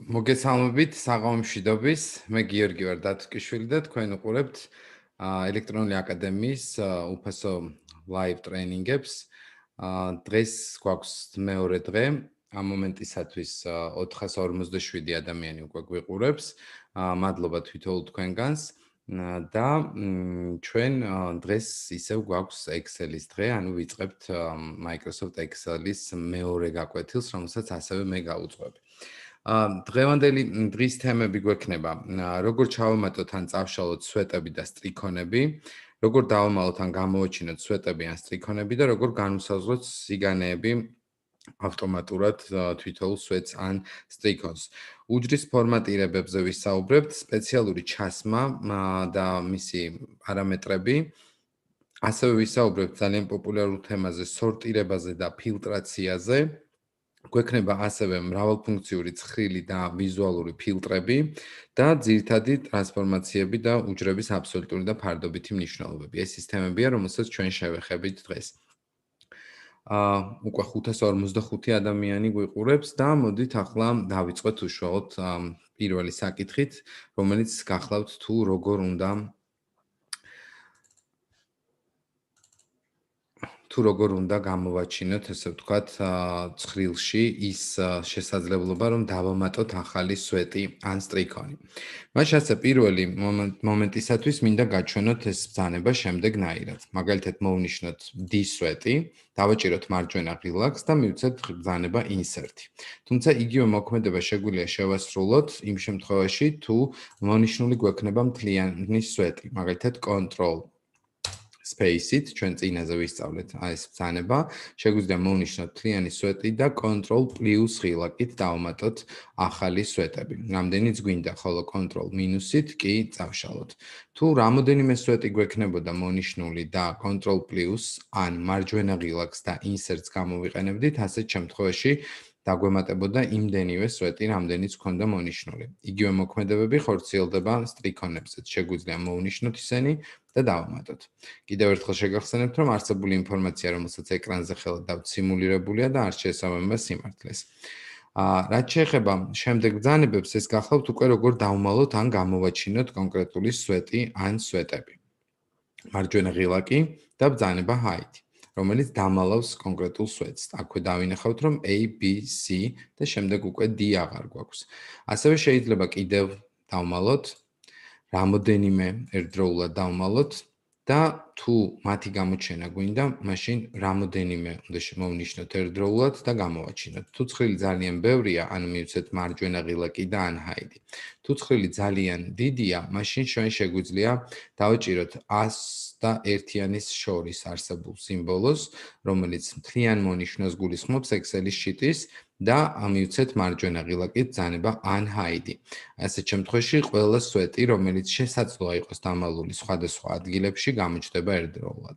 მოგესალმებით საღამომშვიდობის. მე გიორგი ვარ დათვკიშვილი და თქვენ უყურებთ ელექტრონული აკადემიის უფასო live ტრეინინგებს. დღეს გვაქვს მეორე დღე. ამ მომენტისათვის 457 ადამიანი უკვე გვიყურებს. მადლობა თვითონ თქვენგანს. და ჩვენ დღეს ისევ გვაქვს Excel-ის დღე, ანუ ვიწყებთ Microsoft Excel-ის მეორე გაკვეთილს, რომელსაც ასევე მე გავუძღვებ. დღევანდელი დღის თემები გვექნება, როგორ ჩავამატოთ ან წავშალოთ სვეტები და სტრიქონები, როგორ დავამალოთ ან გამოვაჩინოთ სვეტები ან სტრიქონები და როგორ განვსაზღვროთ სიგანეები ავტომატურად თვითოულ სვეტს ან სტრიქონს. უჯრის ფორმატირებებზე ვისაუბრებთ, სპეციალური ჩასმა და მისი პარამეტრები. ასევე ვისაუბრებთ ძალიან პოპულარულ თემაზე, სორტირებაზე და ფილტრაციაზე. გვექნება ასევე მრავალფუნქციური ცხრილი და ვიზუალური ფილტრები და ძირითადი ტრანსფორმაციები და უჯრების აბსოლუტური და ფარდობითი მნიშვნელობები. ეს ის თემებია, რომელსაც ჩვენ შევეხებით დღეს. უკვე 555 ადამიანი გვიყურებს და მოდით ახლა დავიწყოთ უშუალოდ პირველი საკითხით, რომელიც გახლავთ თუ როგორ უნდა გამოვაჩინოთ, ესე ვთქვათ, ცხრილში ის შესაძლებლობა, რომ დავამატოთ ახალი სვეტი ან სტრიქონი. მას ასე პირველი მომენტისათვის მინდა გაჩვენოთ ეს ბრძანება შემდეგნაირად. მაგალითად, მოვნიშნოთ D სვეტი, დავაჭიროთ მარჯვენა ღილაკს და მივცეთ ბრძანება insert-ი. თუმცა იგივე მოქმედება შეგვიძლია შევასრულოთ იმ შემთხვევაში, თუ მონიშნული გვექნება მთლიანი სვეტი, მაგალითად control space-ით, ჩვენ წინაზე ვისწავლეთ ეს ბრძანება, შეგვიძლია მოვნიშნოთ მთლიანი სვეტი და control plus ღილაკით დავამატოთ ახალი სვეტები. რამდენიც გვინდა, ხოლო control minus-ით კი წავშალოთ. თუ რამოდენიმე სვეტი გვექნებოდა მონიშნული და control plus ან მარჯვენა ღილაკს და insert-ს გამოვიყენებდით, ასეთ შემთხვევაში დაგვემატებოდა იმდენივე სვეტი, რამდენიც გვქონდა მონიშნული. იგივე მოქმედებები ხორციელდება სტრიქონებზეც. შეგვიძლია მოვნიშნოთ ისინი და დავამატოთ. კიდევ ერთხელ შეგახსენებთ, რომ არსებული ინფორმაცია, რომელსაც ეკრანზე ხელად დავსიმულირებულია და არ შეესაბამება სიმართლეს. რაც შეეხება შემდეგ ბრძანებებს, ეს გახლავთ უკვე როგორ დავმალოთ ან გამოვაჩინოთ კონკრეტული სვეტი ან სვეტები. მარჯვენა ღილაკი და ბრძანება hide, რომელიც დამალავს კონკრეტულ სვეტს. აქვე დავინახავთ, რომ A, B, C და შემდეგ უკვე D აღარ გვაქვს. ასევე შეიძლება კიდევ დავმალოთ, რამოდენიმე ერთდროულად დავმალოთ და თუ მათი გამოჩენა გვინდა, მაშინ რამოდენიმე უნდა შემოვნიშნოთ ერთდროულად და გამოვაჩინოთ. თუ ცხრილი ძალიან ბევრია, ანუ მივცეთ მარჯვენა ღილაკი და ან hide. თუ ცხრილი ძალიან დიდია, მაშინ ჩვენ შეგვიძლია დავაჭიროთ 100 და 1-იანის შორის არსებულ სიმბოლოს, რომელიც მთლიან მონიშნოს გულისხმობს Excel-ის შიტის და ამივცეთ მარჯვენა ღილაკით ბრძანება unhide. ასეთ შემთხვევაში ყველა სვეტი, რომელიც შესაძლოა იყოს დამალული სხვადასხვა ადგილებში, გამოჩნდება ერთდროულად.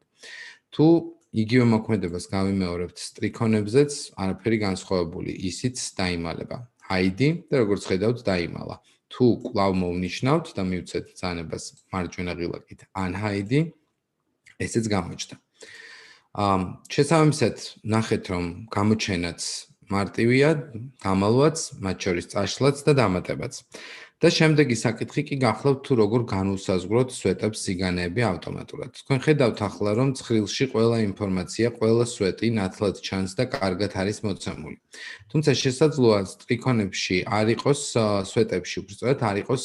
თუ იგივე მოქმედებას გავიმეორებთ სტრიქონებზეც, არაფერი განსხვავებული, ისიც დაიმალება. hide და როგორც ხედავთ, დაიმალა. თუ კვლავ მოვნიშნავთ და მივცეთ ბრძანებას მარჯვენა ღილაკით unhide, ესეც გამოჩნდა. შესაბამისად, ნახეთ, რომ გამოჩენაც მარტივია, დამალვაც, მათ შორის წაშლაც და დამატებაც. და შემდეგი საკითხი კი გახლავთ, თუ როგორ განვსაზღვროთ სვეტებს სიგანეები ავტომატურად. თქვენ ხედავთ ახლა, რომ ცხრილში ყველა ინფორმაცია, ყველა სვეტი ნათლად ჩანს და კარგად არის მოცემული. თუმცა შესაძლოა სტრიქონებში არ იყოს, სვეტებში უბრალოდ არ იყოს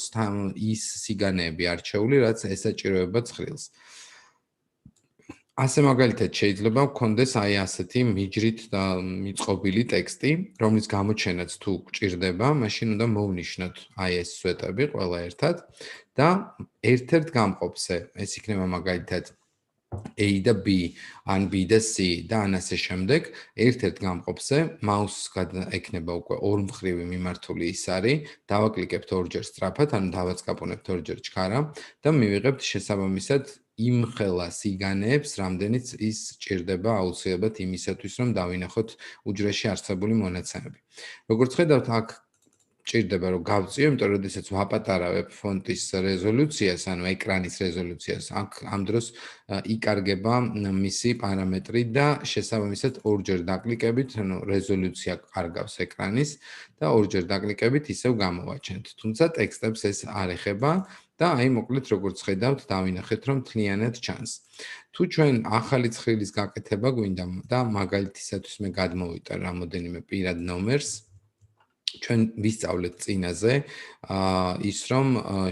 ის სიგანეები არჩეული, რაც ესაჭიროება ცხრილს. ასე მაგალითად შეიძლება გქონდეს აი ასეთი მიჯრით და მიწყობილი ტექსტი, რომლის გამოჩენაც თუ გჭირდება, მაშინ უნდა მოვნიშნოთ აი ეს სვეტები ყველა ერთად და ერთ-ერთ გამყოფზე, ეს იქნება მაგალითად A და B, ან B და C და ან ასე შემდეგ, ერთ-ერთ გამყოფზე მაუსს ექნება უკვე ორმხრივი მიმართული ის არის, დავაკლიკებთ ორჯერ სწრაფად, ანუ დავაწყაპონებთ ორჯერ ჩქარა და მივიღებთ შესაბამისად იმხელა სიგანეებს, რამდენიც ის ჭირდება აუცილებლად იმისათვის, რომ დავინახოთ უჯრეში არსებული მონაცემები. როგორც ხედავთ, აქ ჭირდება რომ გავწიო, იმიტომ რომ როდესაც ვაპატარავებ ფონტის რეზოლუციას, ანუ ეკრანის რეზოლუციას, აქ ამ დროს იკარგება მისი პარამეტრი და შესაბამისად ორჯერ დაკლიკებით, ანუ რეზოლუცია კარგავს ეკრანის და ორჯერ დაკლიკებით ისევ გამოვაჩენთ. თუმცა ტექსტებს ეს არ ეხება და აი მოკლედ როგორც ხედავთ, დავინახეთ რომ მთლიანად ჩანს. თუ ჩვენ ახალი ცხრილის გაკეთება გვინდა და მაგალითისათვის მე გადმოვიტან რამოდენიმე პირად ნომერს ჩვენ ვისწავლეთ წინაზე ის რომ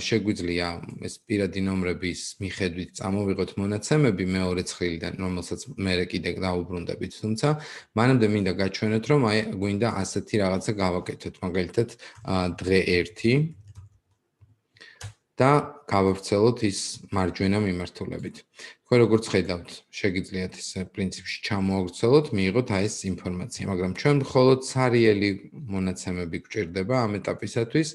შეგვიძლია ეს პირადი ნომრების მიხედვით წამოვიღოთ მონაცემები მეორე ცხრილიდან რომელსაც მე კიდე დავუბრუნდებით თუმცა მანამდე მინდა გაჩვენოთ რომ აი გვინდა ასეთი რაღაცა გავაკეთოთ მაგალითად დღე 1 და გავავრცელოთ ის მარჯვენა მიმართულებით. თქვენ როგორც ხედავთ, შეგიძლიათ ეს პრინციპში ჩამოავრცელოთ, მიიღოთ აი ეს ინფორმაცია, მაგრამ ჩვენ მხოლოდ სარიელი მონაცემები გვჭირდება ამ ეტაპისათვის.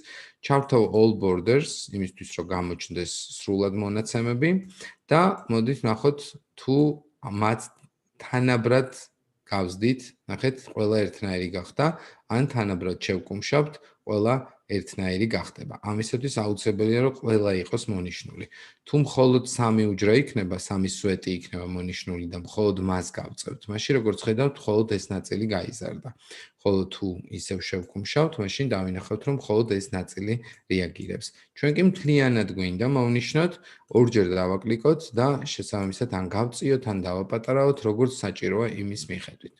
ჩავთავ all borders, იმისთვის რომ გამოჩნდეს სრულად მონაცემები და მოდით ვნახოთ თუ მათ თანაბრად გავზდით, ნახეთ, ყველა ერთნაირი გახდა, ან თანაბრად შევკუმშავთ, ყველა ერთნაირი გახდება. ამისათვის აუცილებელია რომ ყველა იყოს მონიშნული. თუ მხოლოდ 3 უჯრა იქნება, 3 სვეტი იქნება მონიშნული და მხოლოდ მას გავწევთ, მაშინ როგორც ხედავთ, მხოლოდ ეს ნაწილი გაიზარდა. ხოლო თუ ისევ შევკუმშავთ, მაშინ დავინახავთ რომ მხოლოდ ეს ნაწილი რეაგირებს. ჩვენ კი მთლიანად გვინდა მოვნიშნოთ, ორჯერ დავაკლიკოთ და შესაბამისად ან გავწიოთ, ან დავაპატარავოთ, როგორც საჭიროა იმის მიხედვით.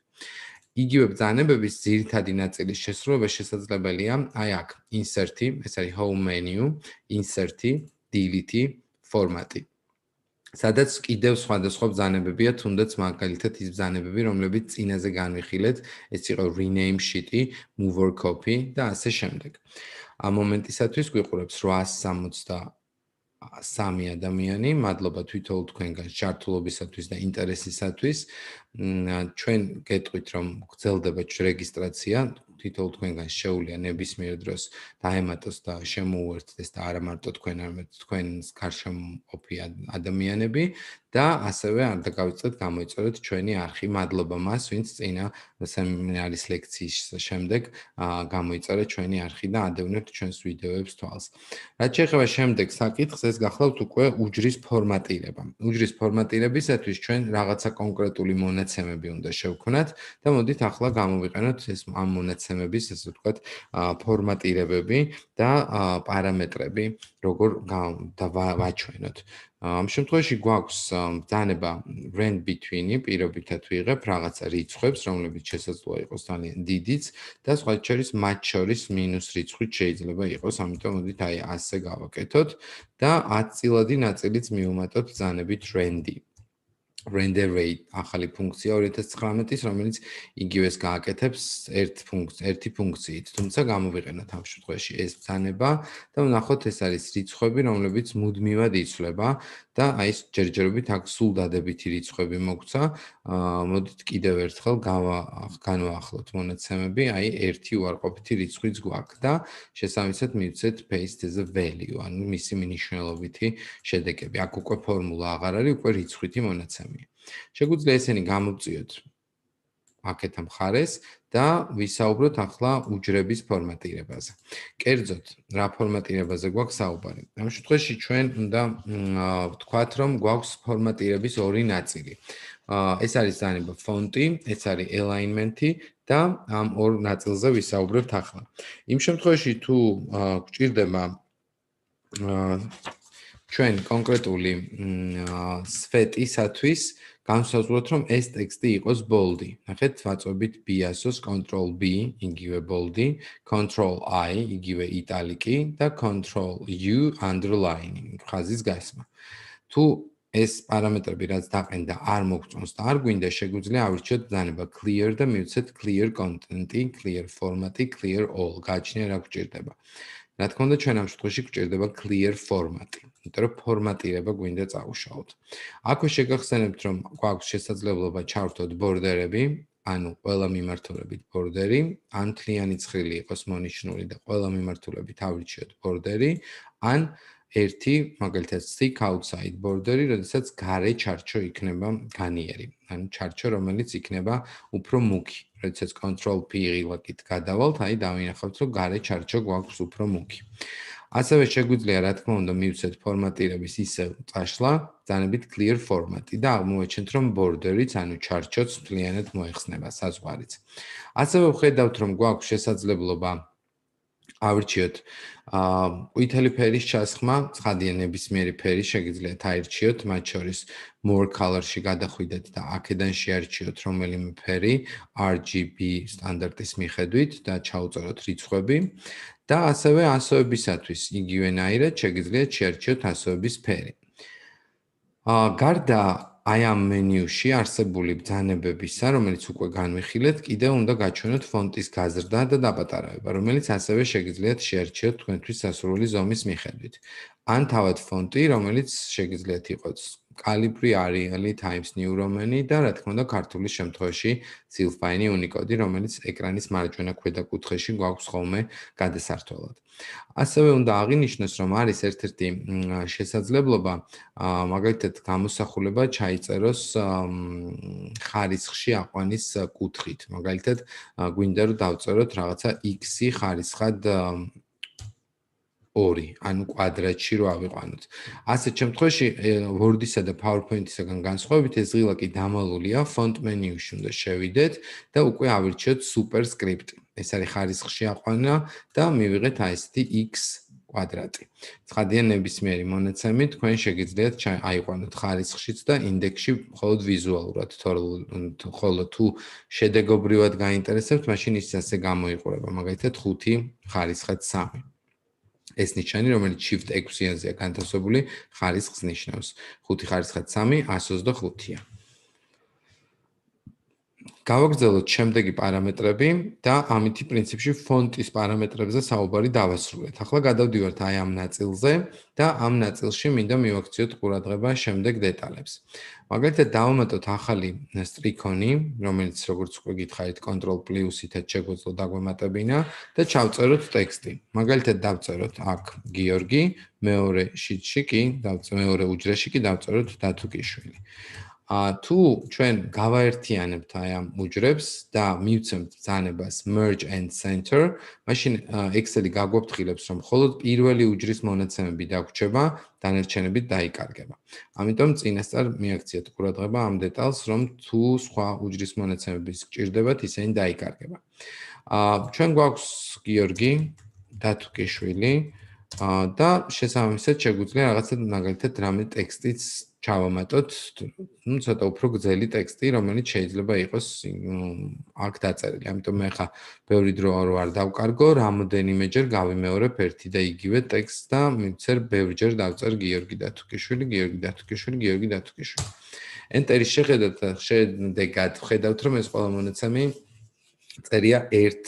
იგივე ბრძანებების ძირითადი ნაწილის შესრულება შესაძლებელია აი აქ insert-ი, ეს არის home menu, insert-ი, delete-ი, format-ი. სადაც კიდევ სხვადასხვა ბრძანებებია, თუნდაც მაგალითად ის ბრძანებები, რომლებიც წინაზე განვიხილეთ, ეს იყო rename sheet-ი, move or copy და ასე შემდეგ. ამ მომენტისათვის გვიყურებს 863 ადამიანი, მადლობა თვითონ თქვენგან ჩართულობისათვის და ინტერესისათვის. ჩვენ გეტყვით რომ გრძელდება რეგისტრაცია, თვითონ თქვენგან შეუძლია ნებისმიერ დროს დაემატოს და შემოუერთდეს და არა მარტო თქვენ, არამედ თქვენს გარშემო მყოფი ადამიანები და ასევე არ დაგავიწყდეთ გამოიწეროთ ჩვენი არხი. მადლობა მას, ვინც წინა სემინარის ლექციის შემდეგ გამოიწერა ჩვენი არხი და ადევნებთ ჩვენს ვიდეოებს თვალს. რაც შეეხება შემდეგ საკითხს, ეს გახლავთ უკვე უჯრის ფორმატირება. უჯრის ფორმატირებისათვის ჩვენ რაღაცა კონკრეტული მონაცემები უნდა შევქმნათ და მოდით ახლა გამოვიყენოთ ეს ამ მონაცემების, ესე ვთქვათ, ფორმატირებები და პარამეტრები, როგორ ვაჩვენოთ. ამ შემთხვევაში გვაქვს ბრძანება rand between-ი, პირობითად ვიღებ რაღაცა რიცხვებს, რომლებიც შესაძლოა იყოს ძალიან დიდიც და სხვა შორის მათ შორის მინუს რიცხვით შეიძლება იყოს, ამიტომ მოდით აი ასე გავაკეთოთ და 10 წილადი ნაწილიც მივუმატოთ ბრძანებით rand-ი. render rate ახალი ფუნქცია 2019-ის, რომელიც იგივეს გააკეთებს ერთი ფუნქციით. თუმცა გამოვიყენოთ ამ შემთხვევაში ეს ბრძანება და ვნახოთ ეს არის რიცხვები, რომლებიც მუდმივად იცვლება და აი ეს ჯერჯერობით აქ სულ დადებითი რიცხვები მოგვცა. მოდით კიდევ ერთხელ განვაახლოთ მონაცემები, აი ერთი უარყოფითი რიცხვიც გვაქვს და შესაბამისად მივცეთ paste as a value, ანუ მისი მნიშვნელობითი შედეგები. აქ უკვე ფორმულა აღარ არის, უკვე რიცხვითი მონაცემია. შეგვიძლია ესენი გამოვწიოთ აქეთ ამ მხარეს და ვისაუბროთ ახლა უჯრების ფორმატირებაზე. კერძოდ, რა ფორმატირებაზე გვაქვს საუბარი? ამ შემთხვევაში ჩვენ უნდა ვთქვათ, რომ გვაქვს ფორმატირების ორი ნაწილი. ეს არის ბრძანება ფონტი, ეს არის alignment-ი და ამ ორ ნაწილზე ვისაუბრებთ ახლა. იმ შემთხვევაში თუ გვჭირდება ჩვენ კონკრეტული სვეტისათვის განსაზღვროთ, რომ ეს ტექსტი იყოს bold-ი. ნახეთ, ვაწვევით B-ასოს Ctrl B, იგივე bold-ი, Ctrl I, იგივე იტალიკი და Ctrl U underlining, ხაზის გასმა. თუ ეს პარამეტრები რაც დაყენდა არ მოგწონს და არ გვინდა, შეგვიძლია ავირჩიოთ ბრძანება clear და მივცეთ clear content-ი, clear format-ი, clear all. გააჩნია რა გვჭირდება. რა თქმა უნდა, ჩვენ ამ შემთხვევაში გვჭირდება clear format-ი. იმიტომ რომ ფორმატირება გვინდა წაუშალოთ. აქვე შეგახსენებთ, რომ გვაქვს შესაძლებლობა ჩავრთოთ ბორდერები, ანუ ყველა მიმართულებით ბორდერი, ან მთლიანი ცხრილი იყოს მონიშნული და ყველა მიმართულებით ავირჩიოთ ბორდერი, ან ერთი, მაგალითად, stick outside border-ი, როდესაც გარე ჩარჩო იქნება განიერი. ანუ ჩარჩო, რომელიც იქნება უფრო მუქი. როდესაც Ctrl P ღილაკით გადავალთ, აი დავინახავთ, რომ გარე ჩარჩო გვაქვს უფრო მუქი. ასევე შეგვიძლია, რა თქმა უნდა, მივცეთ ფორმატირების ისევ წაშლა, ბრძანებით clear format-ი და აღმოაჩენთ, რომ border-იც, ანუ ჩარჩოც მთლიანად მოეხსნება საზღვარიც. ასევე ვხედავთ, რომ გვაქვს შესაძლებლობა ავირჩიოთ ყვითელი ფერის ჩასხმა, ცხადია ნებისმიერი ფერი შეგიძლიათ აირჩიოთ, მათ შორის more color-ში გადახვიდეთ და აქედან შეარჩიოთ რომელიმე ფერი RGB სტანდარტის მიხედვით და ჩაუწეროთ რიცხვები და ასევე ასოებისათვის იგივენაირად შეგიძლიათ შეარჩიოთ ასოების ფერი. გარდა აი ამ მენიუში არსებული ბრძანებებისა, რომელიც უკვე განვიხილეთ, კიდევ უნდა გაჩვენოთ ფონტის გაზრდა და დაპატარავება, რომელიც ასევე შეგიძლიათ შეარჩიოთ თქვენთვის სასურველი ზომის მიხედვით. ან თავად ფონტი, რომელიც შეგიძლიათ იყოს კალიბრი, Arial, Times New Roman და რა თქმა უნდა ქართულის შემთხვევაში Silfine Unicode, რომელიც ეკრანის მარჯვენა ქვედა კუთხეში გვაქვს ხოლმე გადასართვალად. ასევე უნდა აღინიშნოს, რომ არის ერთ-ერთი შესაძლებლობა, მაგალითად, გამოსახულება ჩაიწეროს ხარისხში აყვანის კუთხით. მაგალითად, გვინდა რომ დავწეროთ რაღაცა x-ი ხარისხად 2, ანუ კვადრატში რო ავიყვანოთ. ასეთ შემთხვევაში Word-ისა და PowerPoint-ისგან განსხვავებით ეს ღილაკი დამალულია, font menu-ში უნდა შევიდეთ და უკვე ავირჩიოთ superscript. ეს არის ხარისხში აყვანა და მივიღეთ აი ესეთი x კვადრატი. ცხადია ნებისმიერი მონაცემი თქვენ შეგიძლიათ აიყვანოთ ხარისხშიც და ინდექსში მხოლოდ ვიზუალურად, ხოლო თუ შედეგობრივად გაინტერესებთ, მაშინ ის ასე გამოიყურება, მაგალითად 5 ხარისხად 3. ეს ნიშანი, რომელიც Shift 6-იანზეა განთავსებული, ხარისხს ნიშნავს. 5 ხარისხად 3 125-ია. გავაგრძელოთ შემდეგი პარამეტრები და ამითი პრინციპში ფონტის პარამეტრებზე საუბარი დავასრულეთ. ახლა გადავდივართ აი ამ ნაწილზე და ამ ნაწილში მინდა მივაქციოთ ყურადღება შემდეგ დეტალებს. მაგალითად, დავამატოთ ახალი სტრიქონი, რომელიც როგორც უკვე გითხარით, Ctrl+-ითაც შეგვეძლო დაგვემატებინა და ჩავწეროთ ტექსტი. მაგალითად, დავწეროთ აქ გიორგი, მეორე შიტში კი, მეორე უჯრაში კი დავწეროთ დათუკიშვილი. თუ ჩვენ გავაერთიანებთ აი ამ უჯრებს და მივცემთ ბრძანებას merge and center, მაშინ Excel-ი გაგვაფრთხილებს, რომ მხოლოდ პირველი უჯრის მონაცემები დაგვრჩება, დანარჩენები დაიკარგება. ამიტომ წინასწარ მიაქციეთ ყურადღება ამ დეტალს, რომ თუ სხვა უჯრის მონაცემები გჭირდებათ, ისინი დაიკარგება. ჩვენ გვაქვს გიორგი დათუკიშვილი და შესაბამისად შეგვიძლია რაღაცა მაგალითად რამე ტექსტიც ჩავამატოთ, ცოტა უფრო გრძელი ტექსტი, რომელიც შეიძლება იყოს აქ დაწერილი. ამიტომ მე ხა ბევრი დრო არ დავკარგო, რამოდენიმეჯერ გავიმეორებ ერთი და იგივე ტექსტს და მივცერ ბევრჯერ დავწერ გიორგი დათუკიშვილი, გიორგი დათუკიშვილი, გიორგი დათუკიშვილი. Enter-ის შედეგად ხედავთ, რომ ეს ყველა მონაცემი წერია ერთ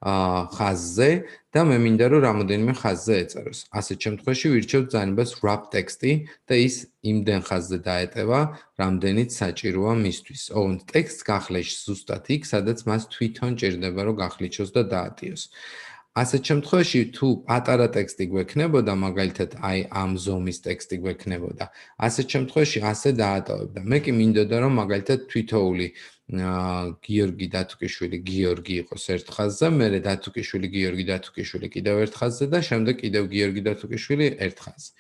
ხაზზე და მე მინდა რომ რამოდენიმე ხაზზე ეწეროს. ასეთ შემთხვევაში ვირჩევ ბრძანებას wrap text-ი და ის იმდენ ხაზზე დაეტევა, რამდენიც საჭიროა მისთვის. ოღონდ ტექსტს გახლეშ ზუსტად იქ, სადაც მას თვითონ ჭირდება რომ გახლიჩოს და დაატიოს. ასეთ შემთხვევაში თუ პატარა ტექსტი გვექნებოდა, მაგალითად აი ამ ზომის ტექსტი გვექნებოდა, ასეთ შემთხვევაში ასე დაატოვებდა. მე კი მინდოდა რომ მაგალითად თვითოული გიორგი დათუკიშვილი გიორგი იყოს ერთ ხაზზე, მერე დათუკიშვილი გიორგი დათუკიშვილი კიდევ ერთ ხაზზე და შემდეგ კიდევ გიორგი დათუკიშვილი ერთ ხაზზე.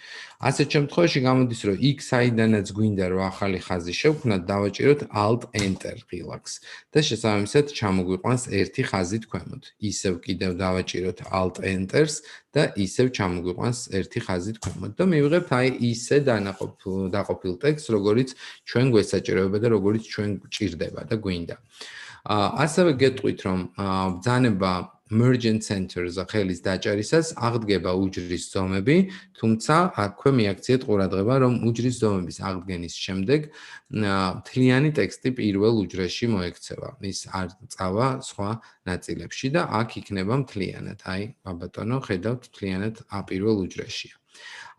ასეთ შემთხვევაში გამოდის, რომ X-აიდანაც გვინდა რომ ახალი ხაზი შევქმნათ, დავაჭიროთ Alt Enter ღილაკს და შესაბამისად ჩამოგვიყვანს ერთი ხაზით ქვემოთ. ისევ კიდევ დავაჭიროთ Alt Enter-ს და ისევ ჩამოგვიყვანს ერთი ხაზით ქვემოთ და მივიღებთ აი ისე დაყოფილ ტექსტს, როგორიც ჩვენ გვესაჭიროება და როგორიც ჩვენ გვჭირდება და გვინდა. ასევე გეტყვით, რომ ბრძანება merge and center-ზე ხელის დაჭერისას აღდგება უჯრის ზომები, თუმცა აქვე მიაქციეთ ყურადღება, რომ უჯრის ზომების აღდგენის შემდეგ მთლიანი ტექსტი პირველ უჯრაში მოექცევა. ის არ წავა სხვა ნაწილებში და აქ იქნება მთლიანად. აი, ბატონო, ხედავთ მთლიანად პირველ უჯრაშია.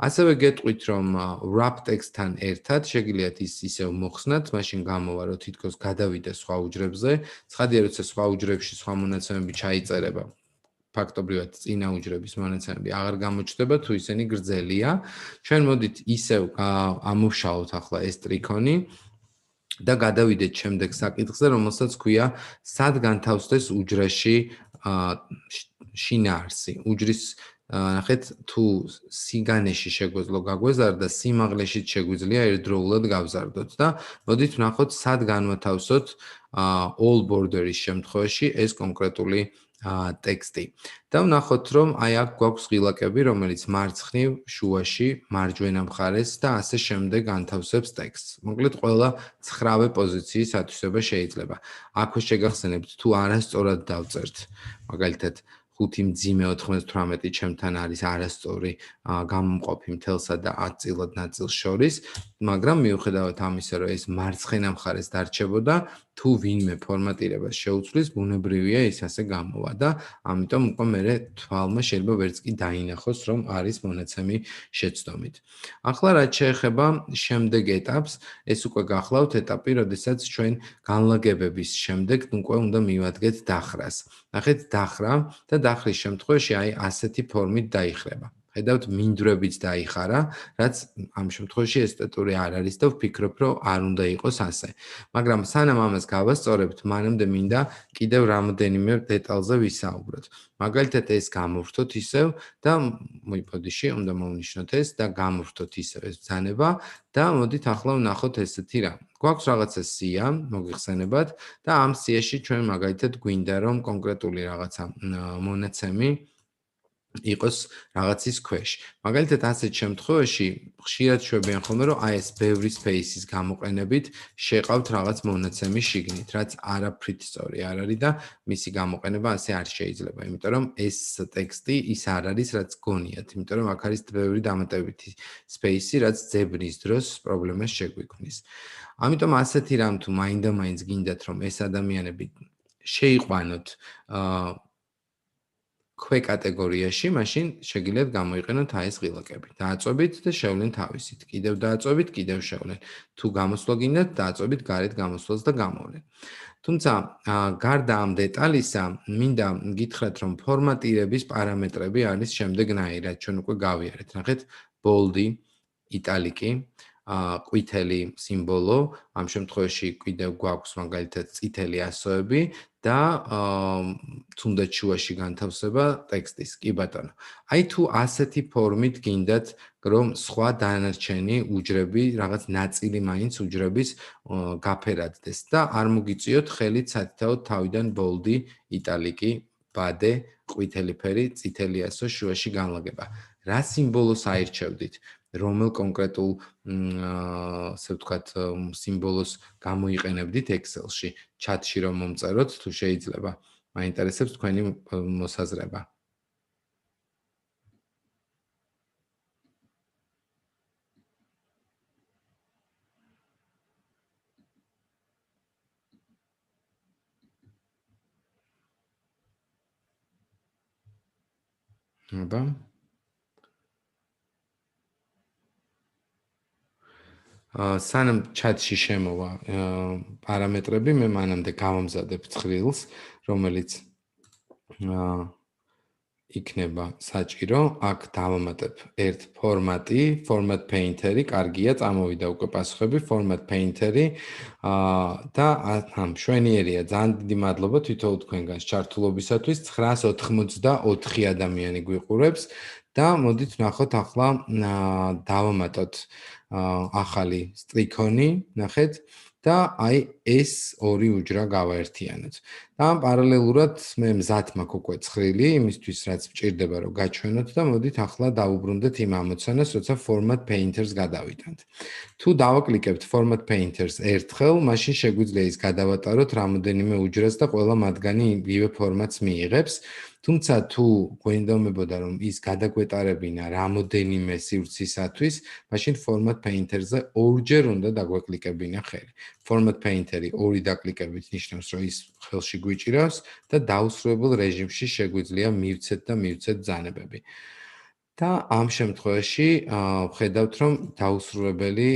ასევე გეტყვით, რომ wrap text-თან ერთად შეგიძლიათ ისევ მოხსნათ, მაშინ გამოვა, რომ თითქოს გადავიდა სხვა უჯრებზე. ცხადია, როცა სხვა უჯრებში სხვა მონაცემები ჩაიწერება, ფაქტობრივად წინა უჯრების მონაცემები აღარ გამოჩნდება, თუ ისინი გრძელია. ჩვენ მოდით ისევ ამოვშალოთ ახლა ეს ტრიქონი და გადავიდეთ შემდეგ საკითხზე, რომელსაც ქვია სად განთავსდეს უჯრაში შინაარსი. უჯრის ნახეთ, თუ სიგანეში შეგვეძლო გაგვეზარდა, სიმაღლეშიც შეგვიძლია ერთდროულად გავზარდოთ და მოდით ვნახოთ სად განვათავსოთ all border-ის შემთხვევაში ეს კონკრეტული ტექსტი. და ვნახოთ, რომ აი აქ გვაქვს ღილაკები, რომელიც მარცხნივ, შუაში, მარჯვენა მხარეს და ასე შემდეგ განთავსებს ტექსტს. მოკლედ, ყველა 9 პოზიციის ათვისება შეიძლება. აქვე შეგახსენებთ, თუ არასწორად დავწერთ, მაგალითად 5 მძიმე 98 ჩემთან არის არასწორი გამომყოფი მთელსა და 10 წილად ნაწილს შორის, მაგრამ მიუხედავად ამისა, რომ ეს მარცხენა მხარეს დარჩებოდა, თუ ვინმე ფორმატირებას შეუცვლის, ბუნებრივია ის ასე გამოვა და ამიტომ უკვე მე თვალმა შეიძლება ვერც კი დაინახოს, რომ არის მონაცემი შეცდომით. ახლა რაც შეეხება შემდეგ ეტაპს, ეს უკვე გახლავთ ეტაპი, როდესაც ჩვენ განლაგებების შემდეგ უკვე უნდა მივადგეთ დახრას. ნახეთ დახრა და დახვრის შემთხვევაში აი ასეთი ფორმით დაიხრება. ხედავთ, მინდვრებით დაიხარა, რაც ამ შემთხვევაში ესთეტური არ არის და ვფიქრობ, რომ არ უნდა იყოს ასე. მაგრამ სანამ ამას გავასწორებთ, მანამდე მინდა კიდევ რამოდენიმე დეტალზე ვისაუბროთ. მაგალითად, ეს გამოვრთოთ ისევ და მოიფოდიში, უნდა მოვნიშნოთ ეს და გამოვრთოთ ისევ ეს ბრძანება და მოდით ახლა ვნახოთ ესეთი რამ. გვაქვს რაღაცა სია, მოგიხსენებათ და ამ სიაში ჩვენ მაგალითად გვინდა რომ კონკრეტული რაღაცა მონაცემი იყოს რაღაცის ქვეშ. მაგალითად ასეთ შემთხვევაში ხშირად შვებიან ხოლმე რომ აი ეს ბევრი space-ის გამოყენებით შეყავთ რაღაც მონაცემი შიგნით, რაც არაფრით სწორი არ არის და მისი გამოყენება ასე არ შეიძლება, იმიტომ რომ ეს ტექსტი ის არ არის, რაც გონიათ, იმიტომ რომ აქ არის ბევრი დამატებითი space-ი, რაც ძებნის დროს პრობლემას შეგვიქმნის. ამიტომ ასეთი რამ თუ მაინდა-მაინც გინდათ რომ ეს ადამიანები შეიყვანოთ ქვე კატეგორიაში, მაშინ შეგიძლიათ გამოიყენოთ აი ეს ღილაკები. დააწვევით და შევლენ თავისით. კიდევ დააწვევით, კიდევ შევლენ. თუ გამოსვლა გინდათ, დააწვევით გარეთ გამოსვლას და გამოვლენ. თუმცა, გარდა ამ დეტალისა, მინდა გითხრათ, რომ ფორმატირების პარამეტრები არის შემდეგნაირად, ჩვენ უკვე გავიარეთ. ნახეთ, ბოლდი, იტალიკი, ყვითელი სიმბოლო, ამ შემთხვევაში კიდევ გვაქვს მაგალითად წითელი ასოები და თუნდაც შუაში განთავსება ტექსტის. კი ბატონო. აი თუ ასეთი ფორმით გინდათ, რომ სხვა დანარჩენი უჯრები, რაღაც ნაწილი მაინც უჯრების გაფერადდეს და არ მოგიწიოთ ხელით სათითაოდ თავიდან ბოლდი, იტალიკი, ბადე, ყვითელი ფერი, წითელი ასო, შუაში განლაგება. რა სიმბოლოს აირჩევდით? რომელ კონკრეტულ ასე ვთქვათ სიმბოლოს გამოიყენებდით Excel-ში, chat-ში რომ მომწეროთ, თუ შეიძლება. მაინტერესებს თქვენი მოსაზრება. აბა სანამ chat-ში შემოვა პარამეტრები, მე მანამდე გავამზადებ ცხრილს, რომელიც იქნება საჭირო. აქ დავამატებ ერთ ფორმატი, format painter-ი, კარგია, წამოვიდა უკვე პასუხები, format painter-ი და მშვენიერია, ძალიან დიდი მადლობა თვითონ თქვენგანს ჩართულობისათვის. 984 ადამიანი გვიყურებს და მოდით ვნახოთ ახლა დავამატოთ ახალი სტრიქონი, ნახეთ და აი ეს ორი უჯრა გავაერთიანოთ. და პარალელურად მე მზად მაქვს უკვე ცხრილი, იმისთვის რაც მჭირდება რომ გაჩვენოთ და მოდით ახლა დავუბრუნდეთ იმ ამოცანას, როცა format painters გადავიტანთ. თუ დავაკლიკებთ format painters ერთხელ, მაშინ შეგვიძლია ის გადავატაროთ რამოდენიმე უჯრას და ყველა მათგანი იგივე ფორმატს მიიღებს. თუმცა თუ გვენდომებოდა რომ ის გადაგვეტარებინა რამოდენიმე სივრცისათვის, მაშინ format painter-ზე ორჯერ უნდა დაგვეკლიკებინა ხელი. Format painter-ი ორი დაკლიკებით ნიშნავს, რომ ის ხელში გვიჭირავს და დაუსრულებელ რეჟიმში შეგვიძლია მივცეთ და მივცეთ ბრძანებები. და ამ შემთხვევაში ვხედავთ, რომ დაუსრულებელი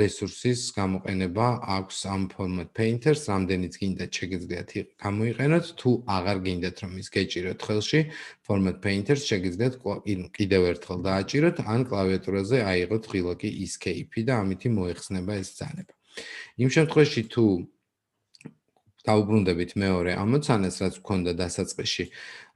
რესურსის გამოყენება აქვს ამ format painter-ს, რამდენიც გინდათ შეგიძლიათ გამოიყენოთ, თუ აღარ გინდათ რომ ის გეჭიროთ ხელში, format painter-ს შეგიძლიათ კიდევ ერთხელ დააჭიროთ, ან კლავიატურაზე აიღოთ ღილაკი escape და ამითი მოეხსნება ეს ბრძანება. იმ შემთხვევაში თუ დაუბრუნდებით მეორე ამოცანას, რაც გქონდა დასაწყისში.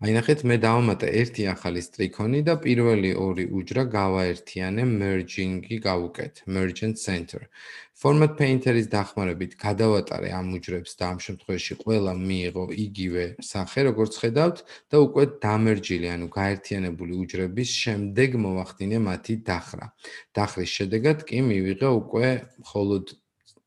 აი ნახეთ, მე დავამატე ერთი ახალი სტრიქონი და პირველი ორი უჯრა გავაერთიანე, merging-ი გავუკეთ, merge and center. Format painter-ის დახმარებით გადავატარე ამ უჯრებს და ამ შემთხვევაში ყველა მიიღო იგივე სახე, როგორც ხედავთ და უკვე დამერჯილი, ანუ გაერთიანებული უჯრების შემდეგ მოვახდინე მათი დახრა. დახრის შედეგად კი მივიღე უკვე მხოლოდ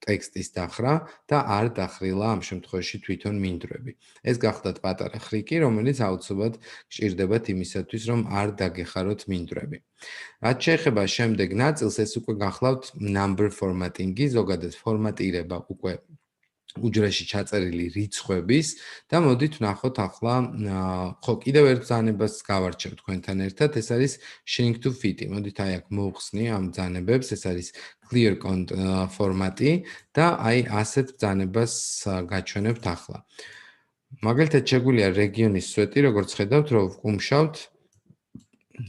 ტექსტის დახრა და არ დახრილა ამ შემთხვევაში თვითონ მინდვრები. ეს გახდათ პატარა ხრიკი, რომელიც აუცილებლად გჭირდებათ იმისათვის, რომ არ დაგეხაროთ მინდვრები. რაც შეეხება შემდეგ ნაწილს, ეს უკვე გახლავთ number formatting-ი, ზოგადად ფორმატირება უკვე უჯრაში ჩაწერილი რიცხვების და მოდით ვნახოთ ახლა ხო კიდევ ერთ ბრძანებას გავარჩევ თქვენთან ერთად, ეს არის shrink to fit-ი. მოდით აი აქ მოვხსნი ამ ბრძანებებს, ეს არის clear ფორმატი და აი ასეთ ბრძანებას გაჩვენებთ ახლა. მაგალითად შეგვიძლია რეგიონის სვეტი, როგორც ხედავთ, რომ ვკუმშავთ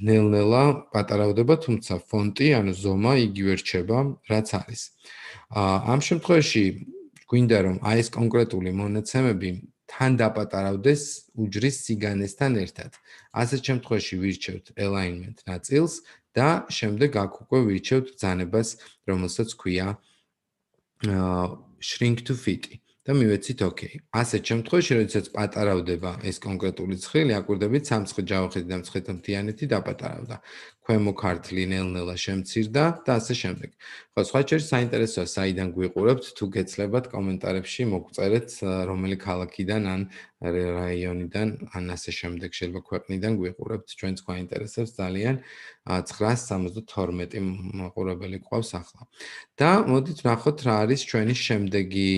ნელ-ნელა პატარავდება, თუმცა ფონტი, ანუ ზომა იგივე რჩება, რაც არის. ამ შემთხვევაში გვინდა რომ აი ეს კონკრეტული მონაცემები თან დაპატარავდეს უჯრის სიგანესთან ერთად. ასეთ შემთხვევაში ვირჩევთ alignment ნაწილს და შემდეგ აქ უკვე ვირჩევთ ბრძანებას, რომელსაც ქვია shrink to fit-ი და მივეცით OK. ასეთ შემთხვევაში, როდესაც პატარავდება ეს კონკრეტული ცხრილი, აკვირდებით სამცხე ჯავახეთი და მცხეთა მთიანეთი დაპატარავდა. ქვემო ქართლი ნელ-ნელა შემცირდა და ასე შემდეგ. ხო, სხვა შორის საინტერესოა, საიდან გვიყურებთ, თუ გეცლებათ კომენტარებში მოგწერეთ, რომელი ქალაქიდან ან რაიონიდან, ან ასე შემდეგ შეიძლება ქვეყნიდან გვიყურებთ, ჩვენც გვაინტერესებს ძალიან. 972 მაყურებელი ყავს ახლა. და მოდით ვნახოთ რა არის ჩვენი შემდეგი,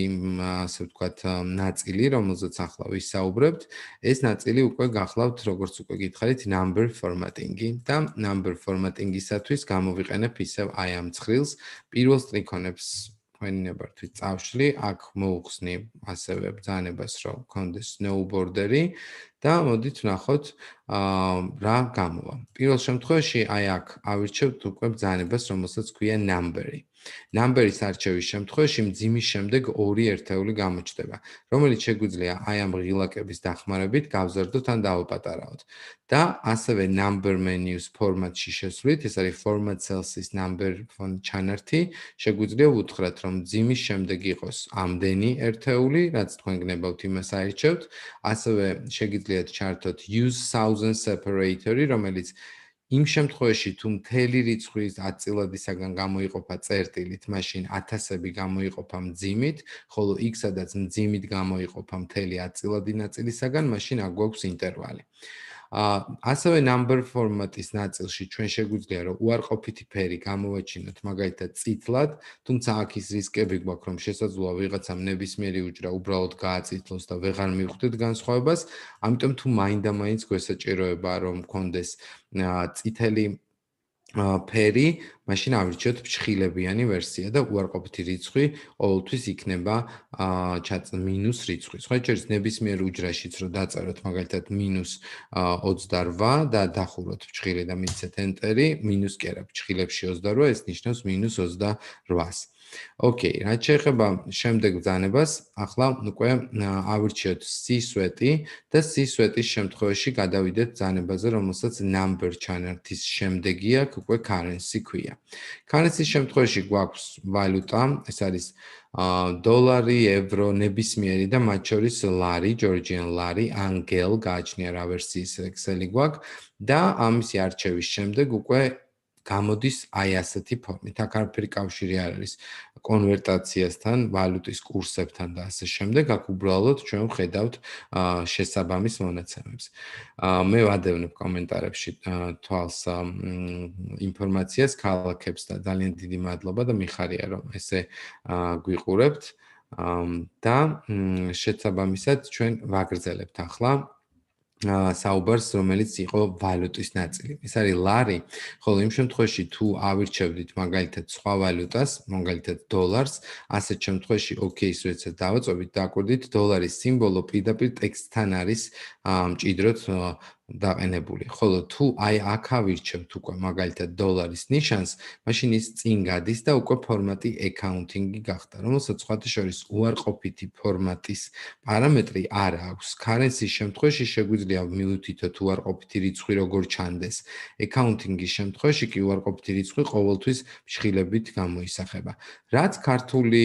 ასე ვთქვათ, ნაწილი, რომელზეც ახლა ვისაუბრებთ. ეს ნაწილი უკვე გახლავთ, როგორც უკვე გითხარით, number formatting-ი და number formatting-ისათვის გამოვიყენებ ისევ აი ამ ცხრილს. პირველ სტრიქონებს თქვენი ნებართვით წავშლი, აქ მოვხსნი ასევე ბრძანებას, რომ გქონდეს snowboarder-ი და მოდით ვნახოთ რა გამოვა. პირველ შემთხვევაში აი აქ ავირჩევთ უკვე ბრძანებას, რომელსაც ქვია number-ი. Number-ის არჩევის შემთხვევაში მძიმის შემდეგ ორი ერთეული გამოჩნდება, რომელიც შეგვიძლია აი ამ ღილაკების დახმარებით გავზარდოთ ან დავაპატარავოთ. და ასევე number menus ფორმატში შესვლით, ეს არის format cells-ის number ჩანართი, შეგვიძლია ვუთხრათ, რომ მძიმის შემდეგ იყოს ამდენი ერთეული, რაც თქვენ გნებავთ იმას აირჩევთ, ასევე შეგიძლიათ ჩართოთ use thousand separator-ი, რომელიც იმ შემთხვევაში თუ მთელი რიცხვის აწილადისაგან გამოიყოფა წერტილით, მაშინ 1000-ები გამოიყოფა მძიმით, ხოლო x-სადაც მძიმით გამოიყოფა მთელი აწილადი ნაწილისაგან, მაშინ აქ გვაქვს ინტერვალი. ასევე number format-ის ნაწილში ჩვენ შეგვიძლია რომ უარყოფითი ფერი გამოვაჩინოთ მაგალითად წითლად, თუმცა აქ ის რისკები გვაქვს რომ შესაძლოა ვიღაცამ ნებისმიერი უჯრა უბრალოდ გააწითლოს და ვეღარ მივხვდეთ განსხვავებას, ამიტომ თუ მაინდა-მაინც გვესაჭიროება რომ გქონდეს წითელი ფერი, მაშინ ავირჩიოთ ფრჩხილებიანი ვერსია და უარყოფითი რიცხვი ყოველთვის იქნება მინუს რიცხვი. სხვა შორის ნებისმიერ უჯრაშიც რომ დაწეროთ მაგალითად -28 და დახუროთ ფრჩხილი და მიცეთ enter-ი, მინუს კი არა, ფრჩხილებში 28, ეს ნიშნავს -28-ს. Okay, რაც შეეხება შემდეგ ბრძანებას, ახლა უკვე ავირჩიოთ C-სვეტი და C-სვეტის შემთხვევაში გადავიდეთ ბრძანებაზე, რომელსაც number ჩანართის შემდეგი აქვს, უკვე currency ქვია. Currency-ის შემთხვევაში გვაქვს ვალუტა, ეს არის დოლარი, ევრო, ნებისმიერი და მათ შორის ლარი, Georgian lari, ანგელ, გააჩნია რა ვერსიის Excel-ი გვაქვს და ამისი არჩევის შემდეგ უკვე გამოდის აი ასეთი ფორმით. აქ არაფერი კავშირი არ არის კონვერტაციასთან, ვალუტის კურსებთან და ასე შემდეგ. აქ უბრალოდ ჩვენ ვხედავთ შესაბამის მონაცემებს. მე ვადევნებ კომენტარებში თვალს ინფორმაციას, ქალაქებს და ძალიან დიდი მადლობა და მიხარია რომ ესე გვიყურებთ და შესაბამისად ჩვენ ვაგრძელებთ ახლა საუბარს, რომელიც იყო ვალუტის ნაწილი. ეს არის ლარი, ხოლო იმ შემთხვევაში თუ ავირჩევდით მაგალითად სხვა ვალუტას, მაგალითად დოლარს, ასეთ შემთხვევაში OK-ს როდესაც დავაწვევით, დააკვირდით დოლარის სიმბოლო პირდაპირ ტექსტთან არის მჭიდროდ დაყენებული. ხოლო თუ აი აქ ავირჩევთ უკვე მაგალითად დოლარის ნიშანს, მაშინ ის წინ გადის და უკვე ფორმატი accounting-ი გახდა, რომელსაც სხვათა შორის უარყოფითი ფორმატის პარამეტრი არ აქვს. Currency-ის შემთხვევაში შეგვიძლია მივუთითოთ უარყოფითი რიცხვი როგორ ჩანდეს. Accounting-ის შემთხვევაში კი უარყოფითი რიცხვი ყოველთვის ფრთხილებით გამოისახება. რაც ქართული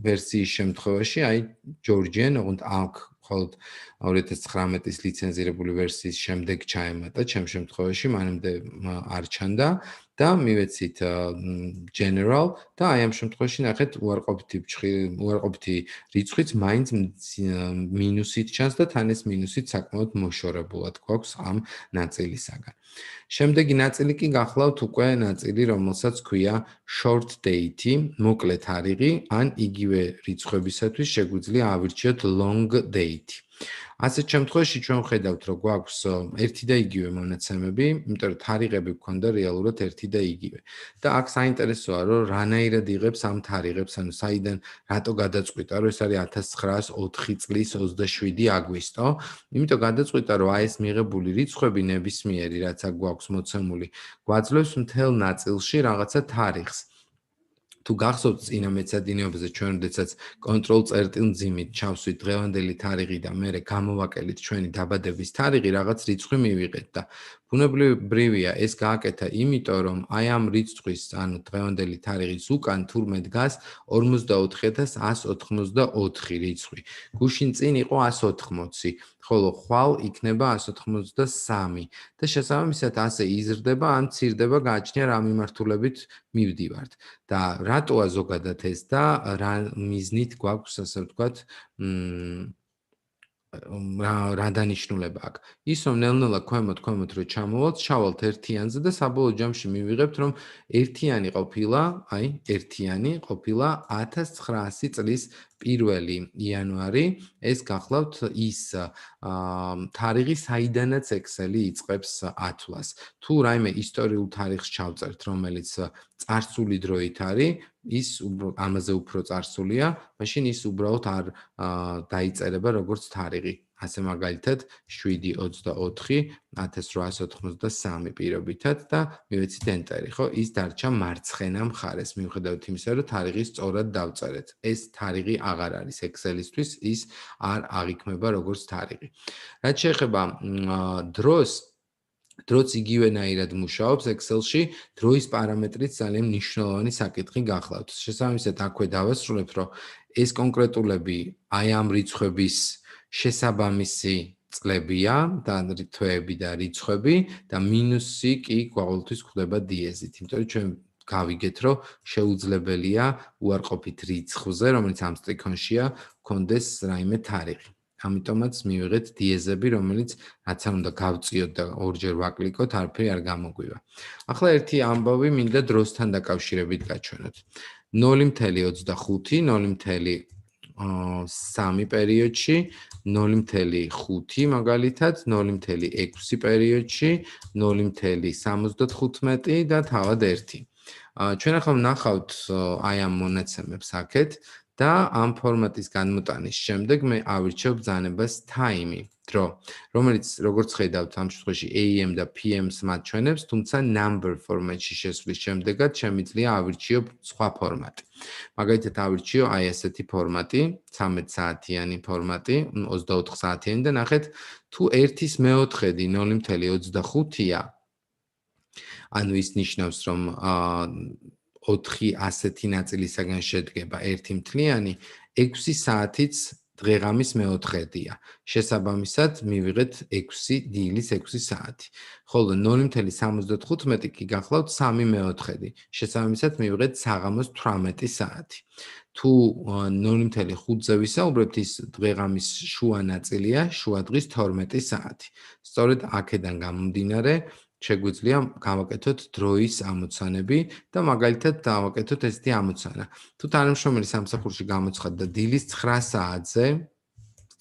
ვერსიის შემთხვევაში, აი Georgian, ოღონდ აქ მხოლოდ 2019-ის ლიცენზირებული ვერსიის შემდეგ ჩაემატა, ჩემ შემთხვევაში მანამდე არ ჩანდა და მივეცით general და აი ამ შემთხვევაში ნახეთ უარყოფითი რიცხვიც მაინც მინუსით ჩანს და თან ეს მინუსით საკმაოდ მოშორებულად გვაქვს ამ ნაწილისაგან. შემდეგი ნაწილი კი გახლავთ უკვე ნაწილი, რომელსაც ქვია short date, მოკლე თარიღი, ან იგივე რიცხვებისათვის შეგვიძლია ავირჩიოთ long date. ასეთ შემთხვევაში ჩვენ ვხედავთ, რომ გვაქვს ერთი და იგივე მონაცემები, იმიტომ რომ თარიღები გვქონდა რეალურად ერთი და იგივე. და აქ საინტერესოა, რომ რანაირად იღებს ამ თარიღებს, ანუ საიდან რატო გადაწყვიტა, რომ ეს არის 1904 წლის 27 აგვისტო. იმიტომ გადაწყვიტა, რომ აი ეს მიღებული რიცხვები ნებისმიერი, რაც აქ გვაქვს მოცემული, გვაძლევს მთელ ნაწილში რაღაცა თარიღს. თუ გახსოვთ წინა მეცადინეობაზე ჩვენ როდესაც კონტროლ-წერტილმძიმით ჩავსვით დღევანდელი თარიღი და მერე გამოვაკელით ჩვენი დაბადების თარიღი, რაღაც რიცხვი მივიღეთ და ბუნებრივია ეს გააკეთა იმიტომ, რომ აი ამ რიცხვის, ანუ დღევანდელი თარიღის უკან თურმე დგას 44184 რიცხვი. გუშინ წინ იყო 180, ხოლო ხვალ იქნება 183 და შესაბამისად ასე იზრდება ან მცირდება, გააჩნია რა მიმართულებით მივდივართ. და რატოა ზოგადად ეს და რა მიზნით გვაქვს, ასე ვთქვათ, რა დანიშნულება აქვს. ის რომ ნელ-ნელა ქვემოთ რო ჩამოვალთ, ჩავალთ ერთიანზე და საბოლოო ჯამში მივიღებთ, რომ ერთიანი ყოფილა 1900 წლის 1 იანვარი. ეს გახლავთ ის თარიღი, საიდანაც Excel-ი იწყებს ათვლას. თუ რაიმე ისტორიულ თარიღს ჩავწერთ, რომელიც წარსული დროით არის, ის ამაზე უფრო წარსულია, მაშინ ის უბრალოდ არ დაიწერება როგორც თარიღი. ასე მაგალითად 7-24-1893 პირობითად და მივეცით enter-ი, ხო? ის დარჩა მარცხენა მხარეს, მიუხედავად იმისა, რომ თარიღი სწორად დავწერეთ. ეს თარიღი აღარ არის Excel-ისთვის, ის არ აღიქმება როგორც თარიღი. რაც შეეხება დროც იგივენაირად მუშაობს Excel-ში, დროის პარამეტრიც ძალიან მნიშვნელოვანი საკითხი გახლავთ. შესაბამისად, აქვე დავასრულებ, რომ ეს კონკრეტულები აი ამ რიცხვების შესაბამისი წლებია და თვეები და რიცხვები და მინუსი კი ყოველთვის ხდება დიეზით. იმიტომ რომ ჩვენ გავიგეთ, რომ შეუძლებელია უარყოფით რიცხვზე, რომელიც ამ სტრიქონშია, გქონდეს რაიმე თარიღი. ამიტომაც მივიღეთ დიეზები, რომელიც რაც არ უნდა გავწიოთ და ორჯერ ვაკლიკოთ, არაფერი არ გამოგვივა. ახლა ერთი ამბავი მინდა დროსთან დაკავშირებით გაჩვენოთ. 0.25, 0.3 პერიოდში, 0.5 მაგალითად, 0.6 პერიოდში, 0.75 და თავად 1. ჩვენ ახლა ვნახავთ აი ამ მონაცემებს აქეთ და ამ ფორმატის განმოტანის შემდეგ მე ავირჩევ ბრძანებას time, დრო, რომელიც როგორც ხედავთ ამ შემთხვევაში AM და PM-ს მაჩვენებს, თუმცა number ფორმატში შესვლის შემდეგაც შემიძლია ავირჩიო სხვა ფორმატი. მაგალითად ავირჩიო აი ესეთი ფორმატი, 13 საათიანი ფორმატი, 24 საათიანი და ნახეთ, თუ 1/4 0.25-ია, ანუ ის ნიშნავს, რომ 4 ასეთი ნაწილისაგან შედგება 1 მთლიანი, 6 საათიც დღეღამის მეოთხედია. შესაბამისად, მივიღეთ 6 დილის 6 საათი. ხოლო 0.75 კი გახლავთ 3/4. შესაბამისად, მივიღეთ საღამოს 18 საათი. თუ 0.5-ზე ვისაუბრებთ, ის დღეღამის შუა ნაწილია, შუა დღის 12 საათი. სწორედ აქედან გამომდინარე, შეგვიძლია გავაკეთოთ დროის ამოცანები და მაგალითად დავაკეთოთ ესეთი ამოცანა. თუ თანამშრომელი სამსახურში გამოცხადდა დილის 9 საათზე,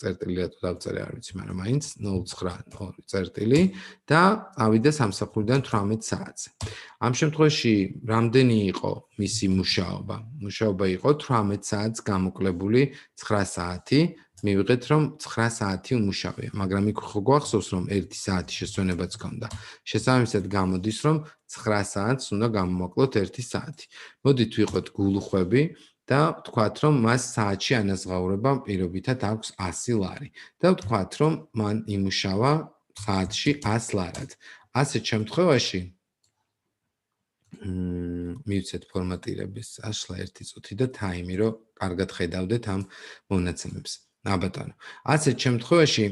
წერტილია თუ დავწერე არ ვიცი, მაგრამ მაინც 0.9 წერტილი და ავიდა სამსახურიდან 18 საათზე. ამ შემთხვევაში რამდენი იყო მისი მუშაობა? მუშაობა იყო 18 საათს გამოკლებული 9 საათი. მივიღეთ რომ 9 საათი უმუშავია, მაგრამ იქ ხო გვახსოვს რომ 1 საათი შესვენებაც ჰქონდა. შესაბამისად გამოდის რომ 9 საათს უნდა გამოვაკლოთ 1 საათი. მოდით ვიყოთ გულუხვები და ვთქვათ რომ მას საათში ანაზღაურება პირობითად აქვს 100 ლარი და ვთქვათ რომ მან იმუშავა საათში 100 ლარად. ასეთ შემთხვევაში მივცეთ ფორმატირების ასლა 1 წუთი და ტაიმი რომ კარგად ხედავდეთ ამ მონაცემებს. აბატონო. ასეთ შემთხვევაში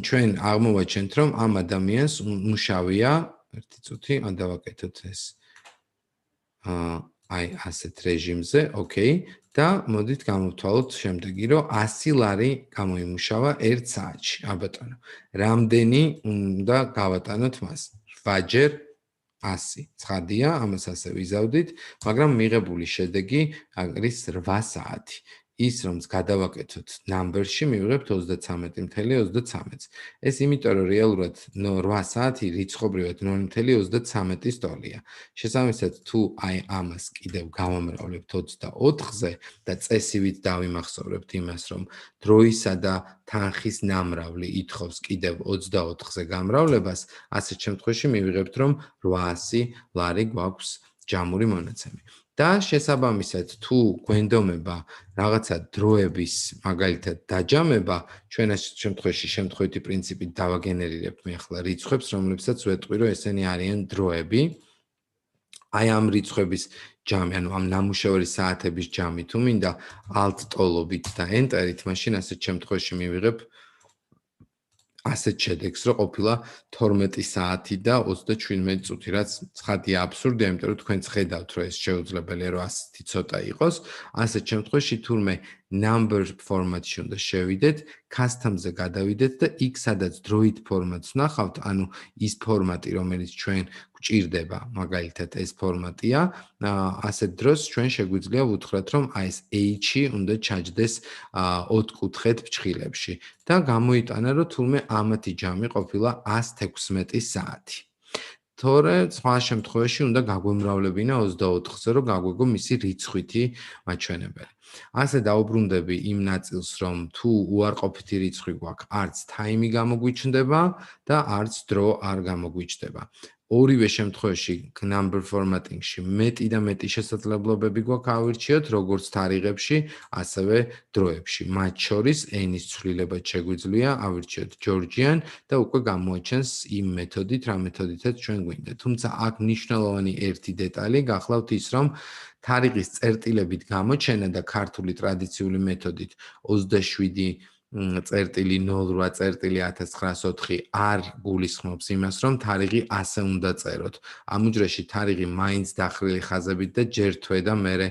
ჩვენ აღმოვაჩენთ რომ ამ ადამიანს მუშავია 1 წუთი, ან დავაკეთოთ ეს აი ასეთ რეჟიმზე, ოკეი, და მოდით გამოვთვალოთ შემდეგი, რომ 100 ლარი გამოიმუშავა 1 საათში. აბატონო. რამდენი უნდა გავატანოთ მას? 8-ჯერ 100. ცხადია, ამას ასე ვიზავდით, მაგრამ მიღებული შედეგი არის 8 საათი. ის რომც გადავაკეთოთ ნამბერში მივიღებთ 33.33. ეს იმიტომ რომ რეალურად 8 საათი რიცხობრივად 0.33 ტოლია. შესაბამისად თუ აი ამას კიდევ გავამრავლებთ 24-ზე და წესივით დავიმახსოვრებთ იმას რომ დროისა და თანხის ნამრავლი ითხოვს კიდევ 24-ზე გამრავლებას, ასეთ შემთხვევაში მივიღებთ რომ 800 ლარი გვაქვს ჯამური მონაცემი. და შესაბამისად თუ გვენდომება რაღაცა დროების მაგალითად დაჯამება, ჩვენ ამ შემთხვევაში შემთხვევითი პრინციპით დავაგენერირებთ მე ახლა რიცხვებს, რომლებსაც ვეტყვი რომ ესენი არიან დროები. აი ამ რიცხვების ჯამი, ანუ ამ ნამუშევარი საათების ჯამი თუ მინდა alt ტოლობით და enter-ით, მაშინ ასეთ შემთხვევაში მივიღებ ასეთ შედეგს, რომ ყოფილა 12 საათი და 37 წუთი, რაც ცხადია აბსურდია, იმიტომ რომ თქვენც ხედავთ, რომ ეს შეუძლებელია, რომ ასეთი ცოტა იყოს. ასეთ შემთხვევაში თურმე number ფორმატში უნდა შევიდეთ, custom-ზე გადავიდეთ და იქ სადაც დროით ფორმატს ვნახავთ, ანუ ის ფორმატი, რომელიც ჩვენ გვჭირდება, მაგალითად ეს ფორმატია, ასეთ დროს ჩვენ შეგვიძლია ვუთხრათ, რომ აი ეს H-ი უნდა ჩაჯდეს 4 კუთხედ ფრჩხილებში და გამოიტანა, რომ თურმე ამათი ჯამი ყოფილა 116 საათი. თორე სხვა შემთხვევაში უნდა გაგვემრავლებინა 24-ზე, რომ გაგვეგო მისი რიცხვითი მაჩვენებელი. ასე დაუბრუნდები იმ ნაწილს, რომ თუ უარყოფითი რიცხვი გვაქვს, არც ტაიმი გამოგვიჩნდება და არც დრო არ გამოგვიჩნდება. ორივე შემთხვევაში number formatting-ში მეტი და მეტი შესაძლებლობები გვაქვს ავირჩიოთ, როგორც თარიღებში, ასევე დროებში. მათ შორის n-ის ცვლილებაც შეგვიძლია ავირჩიოთ Georgian და უკვე გამოაჩენს იმ მეთოდით, რა მეთოდითაც ჩვენ გვინდა. თუმცა აქ მნიშვნელოვანი ერთი დეტალი გახლავთ ის, რომ თარიღის წერტილებით გამოჩენა და ქართული ტრადიციული მეთოდით 27 წერტილი 08 წერტილი 1904 არ გულისხმობს იმას, რომ თარიღი ასე უნდა წეროთ. ამ უჯრაში თარიღი მაინც დახრილი ხაზებით და ჯერ თვე და მერე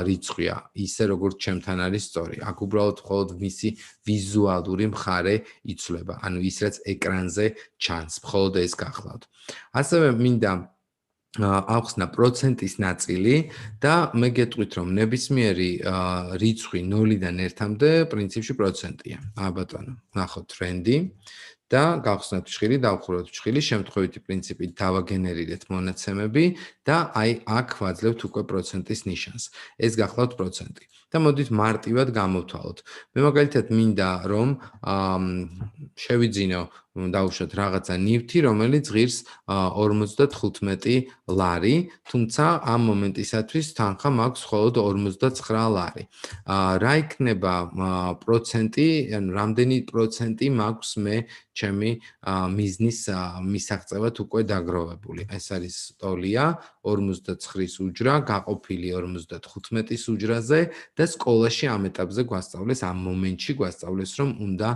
რიცხვია, ისე როგორც ჩემთან არის სწორი. აქ უბრალოდ მხოლოდ მისი ვიზუალური მხარე იცვლება, ანუ ის რაც ეკრანზე ჩანს, მხოლოდ ეს გახლავთ. ასევე მინდა ავხსნა პროცენტის ნაწილი და მე გეტყვით რომ ნებისმიერი რიცხვი 0-დან 1-მდე პრინციპში პროცენტია. ბატონო, ნახოთ ტრენდი და გავხსნათ ფშხილი, დავხუროთ ფშხილი, შემთხვევითი პრინციპით დავაგენერირეთ მონაცემები და აი აქ ვაძლევთ უკვე პროცენტის ნიშანს. ეს გახლავთ პროცენტი. და მოდით მარტივად გამოვთვალოთ. მე მაგალითად მინდა რომ შევიძინო დავუშვათ რაღაცა ნივთი, რომელიც ღირს 55 ლარი, თუმცა ამ მომენტისათვის თანხა მაქვს მხოლოდ 59 ლარი. რა იქნება პროცენტი, ანუ რამდენი პროცენტი მაქვს მე ჩემი მიზნის მისაღწევად უკვე დაგროვებული. ეს არის ტოლია 49-ის უჯრა, გაყოფილი 55-ის უჯრაზე და სკოლაში ამ ეტაპზე გვასწავლეს, ამ მომენტში გვასწავლეს, რომ უნდა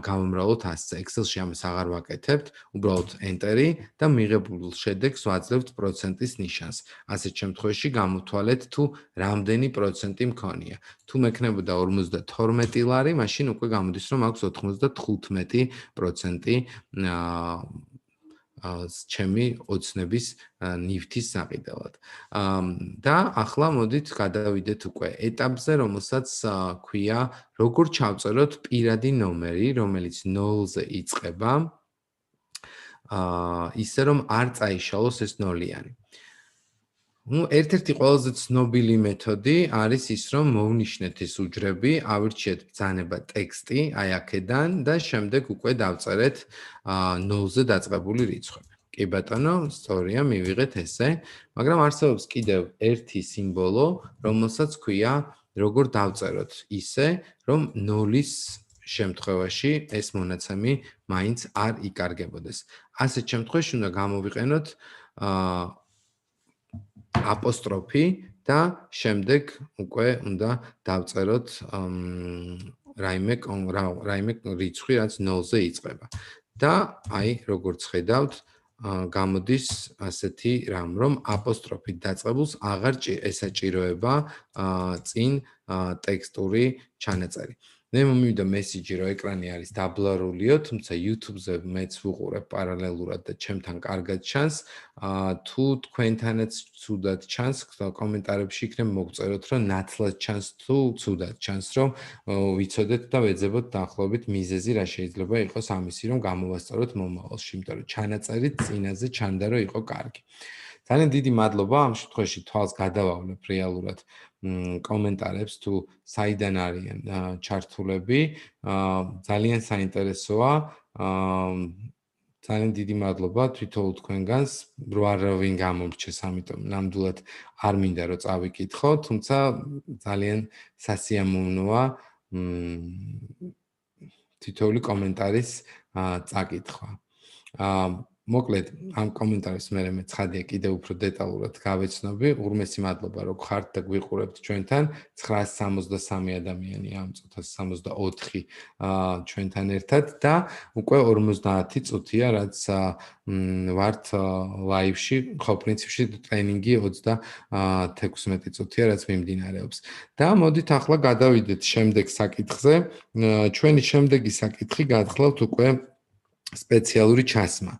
გავამრავლოთ 100-ზე. Excel-ში ამას აღარ ვაკეთებთ, უბრალოდ enter-ი და მიღებულ შედეგს ვაძლევთ პროცენტის ნიშანს. ასეთ შემთხვევაში გამოვთვალეთ თუ რამდენი პროცენტი მქონია. თუ მექნებოდა 52 ლარი, მაშინ უკვე გამოდის, რომ აქვს 95% ჩემი ოცნების ნივთის საყიდელად. და ახლა მოდით გადავიდეთ უკვე ეტაპზე, რომელსაც ქვია როგორ ჩავწეროთ პირადი ნომერი, რომელიც 0-ზე იწყება, ისე რომ არ წაიშალოს ეს ნოლიანი. ერთ-ერთი ყველაზე ცნობილი მეთოდი არის ის, რომ მოვნიშნეთ ეს უჯრები, ავირჩიეთ ბრძანება ტექსტი აი აქედან და შემდეგ უკვე დავწერეთ 0-ზე დაწყებული რიცხვები. კი ბატონო, სწორია, მივიღეთ ესე, მაგრამ არსებობს კიდევ ერთი სიმბოლო, რომელსაც ქვია როგორ დავწეროთ ისე, რომ 0-ის შემთხვევაში ეს მონაცემი მაინც არ იკარგებოდეს. ასეთ შემთხვევაში უნდა გამოვიყენოთ აპოსტროფი და შემდეგ უკვე უნდა დავწეროთ რაიმე რიცხვი, რაც 0-ზე იწყება. და აი, როგორც ხედავთ, გამოდის ასეთი რამ, რომ აპოსტროფით დაწყებულს აღარ ესაჭიროება წინ ტექსტური ჩანაწერი. მე მომივიდა მესიჯი, რომ ეკრანი არის დაბლარულიო, თუმცა YouTube-ზე მეც ვუყურებ პარალელურად და ჩემთან კარგად ჩანს. თუ თქვენთანაც ცუდად ჩანს, კომენტარებში იქნებ მოგწეროთ, რომ ნათლად ჩანს თუ ცუდად ჩანს, რომ ვიცოდეთ და ვეძებოთ დაახლოებით მიზეზი რა შეიძლება იყოს ამისი, რომ გამოვასწოროთ მომავალში, იმიტომ რომ ჩანაწერით წინაზე ჩანდა, რომ იყო კარგი. ძალიან დიდი მადლობა, ამ შემთხვევაში თვალს გადავავლებ რეალურად კომენტარებს თუ საიდან არიან ჩართულები, ძალიან საინტერესოა. ძალიან დიდი მადლობა თვითონ თქვენგანს, რო არავინ გამომრჩეს, ამიტომ ნამდვილად არ მინდა რომ წავიკითხო, თუმცა ძალიან სასიამოვნოა თითოეული კომენტარის წაკითხვა. მოკლედ, ამ კომენტარებს მე ცხადია კიდევ უფრო დეტალურად გავეცნობი. უღრმესი მადლობა, რომ ხართ და გვიყურებთ ჩვენთან. 963 ადამიანი ამ წუთას 64 ჩვენთან ერთად და უკვე 50 წუთია, რაც ვართ ლაივში, ხო, პრინციპში ტრენინგი 36 წუთია, რაც მიმდინარეობს. და მოდით ახლა გადავიდეთ შემდეგ საკითხზე. ჩვენი შემდეგი საკითხი გახლავთ უკვე სპეციალური ჩასმა.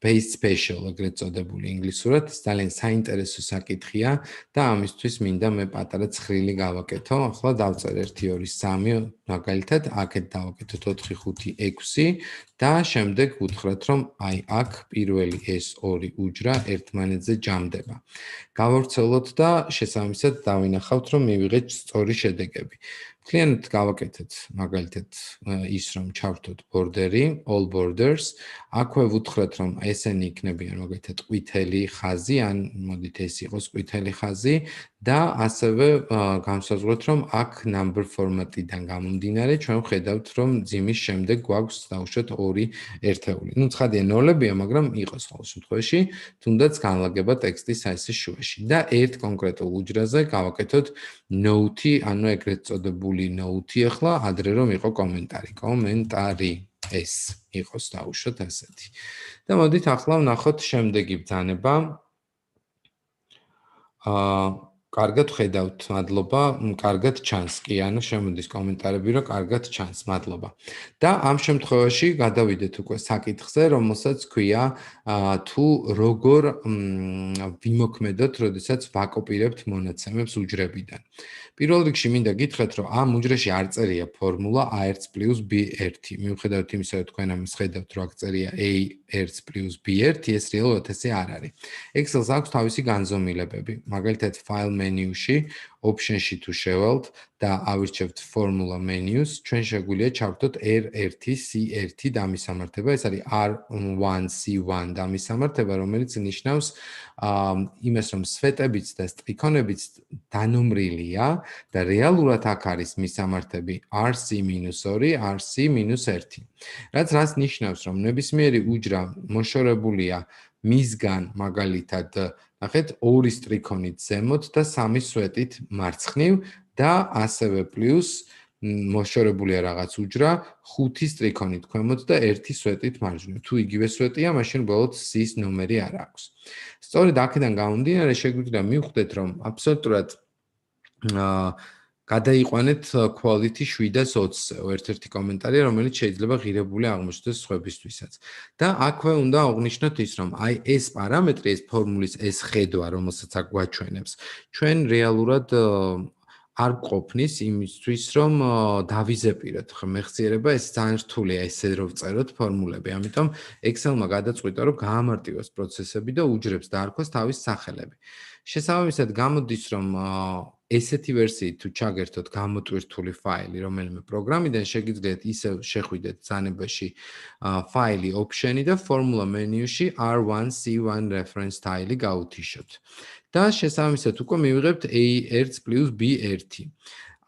Base special, ეგრეთ წოდებული ინგლისურად, ძალიან საინტერესო საკითხია და ამისთვის მინდა მე პატარა ცხრილი გავაკეთო. ახლა დავწერ 1 2 3, მაგალითად, აქეთ დავაკეთოთ 4 5 6 და შემდეგ ვუთხრათ, რომ აი აქ პირველი ეს ორი უჯრა ერთმანეთზე ჯამდება. გავავრცელოთ და შესაბამისად დავინახავთ, რომ მივიღეთ სწორი შედეგები. Client გავაკეთეთ მაგალითად ის რომ ჩავრთოთ ბორდერი, all borders, აქვე ვუთხრათ რომ ესენი იქნებიან მაგალითად ყვითელი ხაზი, ან მოდით ეს იყოს ყვითელი ხაზი და ასევე განსაზღვროთ რომ აქ number format-იდან გამომდინარე ჩვენ ვხედავთ რომ ძიმის შემდეგ გვაქვს დაუშვათ 2 ერთეული. ნუ ცხადია ნოლებია, მაგრამ იყოს ყოველ შემთხვევაში, თუნდაც განლაგება ტექსტის ასე შუაში და ერთ კონკრეტულ უჯრაზე გავაკეთოთ note-ი, ანუ ეგრეთ წოდებული note-ი ახლა, ადრე რომ იყო კომენტარი. ეს იყოს დაუშვათ ასეთი. და მოდით ახლა ვნახოთ შემდეგი ბრძანება. კარგად ხედავთ, მადლობა, კარგად ჩანს კი, ანუ შემოდის კომენტარები, რომ კარგად ჩანს, მადლობა. და ამ შემთხვევაში გადავიდეთ უკვე საკითხზე, რომელსაც ქვია თუ როგორ ვიმოქმედოთ, როდესაც ვაკოპირებთ მონაცემებს უჯრებიდან. პირველ რიგში მინდა გითხრათ, რომ ამ უჯრაში არ წერია ფორმულა A1 + B1. მიუხედავად იმისა, რომ თქვენ ამას ხედავთ, რომ აქ წერია A1 + B1, ეს რეალურად ესე არ არის. Excel-ს აქვს თავისი განზომილებები. მაგალითად, file menu-ში, option-ში თუ შევალთ და ავირჩევთ formula menus, ჩვენ შეგვიძლია ჩავთოთ R1 C1 დამისამართება, ეს არის R1 C1 დამისამართება, რომელიც ნიშნავს იმას, რომ სვეტებიც და სტრიქონებიც დანომრილია და რეალურად აქ არის მისამართები RC-2, RC-1. რაც ნიშნავს, რომ ნებისმიერი უჯრა მოშორებულია მისგან მაგალითად, ნახეთ, 2 სტრიქონით ზემოთ და 3 სვეტით მარცხნივ და ასევე პლუს მოშორებულია რაღაც უჯრა 5 სტრიქონით ქვემოთ და 1 სვეტით მარჯვნივ. თუ იგივე სვეტია, მაშინ უბრალოდ C-ის ნომერი არ აქვს. სწორედ აქედან გამომდინარე, შეგვიძლია მივხვდეთ, რომ აბსოლუტურად გადაიყვანეთ quality 7-20-ზე. ერთ-ერთი კომენტარია, რომელიც შეიძლება ღირებული აღმოჩნდეს სხვებისთვისაც. და აქვე უნდა აღნიშნოთ ის, რომ აი ეს პარამეტრი, ეს ფორმულის ეს ხედვა, რომელსაც აქ გვაჩვენებს, ჩვენ რეალურად არ გვყოფნის იმისთვის, რომ დავიზეპიროთ ხმეხსიერება, ეს ძალიან რთულია ესე რომ ვწეროთ ფორმულები. ამიტომ Excel-მა გადაწყვიტა, რომ გაამარტივოს პროცესები და უჯრებს დაარქვას თავის სახელები. შესაბამისად, გამოდის, რომ ესეთი ვერსიით თუ ჩაგერთოთ გამოტვირთული ფაილი რომელიმე პროგრამიდან, შეგიძლიათ ისევ შეხვიდეთ ბრძანებაში ფაილი option-ი და formula menu-ში R1 C1 reference tile-ი გაუთიშოთ. და შესაბამისად უკვე მივიღებთ A1 + B1.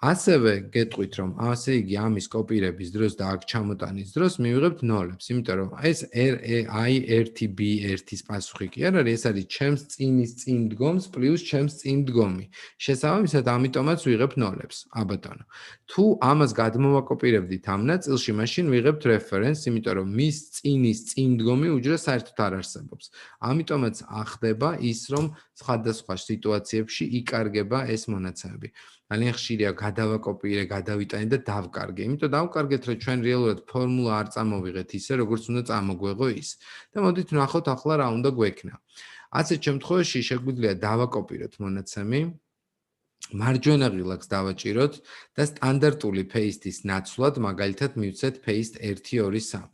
ასევე გეტყვით, რომ ასე იგი ამის კოპირების დროს და აქ ჩამოტანის დროს მივიღებთ ნოლებს, იმიტომ რომ ეს I1 B1-ის პასუხი კი არ არის, ეს არის ჩემს წინის წინ დგომს პლუს ჩემს წინ დგომი. შესაბამისად, ამიტომაც ვიღებთ ნოლებს. აბატონო. თუ ამას გადმოვაკოპირებდით ამ ნაწილში, მაშინ ვიღებთ reference, იმიტომ რომ მის წინის წინ დგომი უჯრა საერთოდ არ არსებობს. ამიტომაც ახდება ის, რომ სხვადასხვა სიტუაციებში იკარგება ეს მონაცემები. ძალიან ხშირია გადავაკოპირე, გადავიტანე და დავკარგე. იმიტომ დავკარგეთ, რომ ჩვენ რეალურად ფორმულა არ წამოვიღეთ ისე, როგორც უნდა წამოგვეღო ის. და მოდით ვნახოთ ახლა რა უნდა გვექნა. ასეთ შემთხვევაში შეგვიძლია დავაკოპიროთ მონაცემი, მარჯვენა ღილაკს დავაჭიროთ და სტანდარტული paste-ის ნაცვლად მაგალითად მივცეთ paste 1 2 3.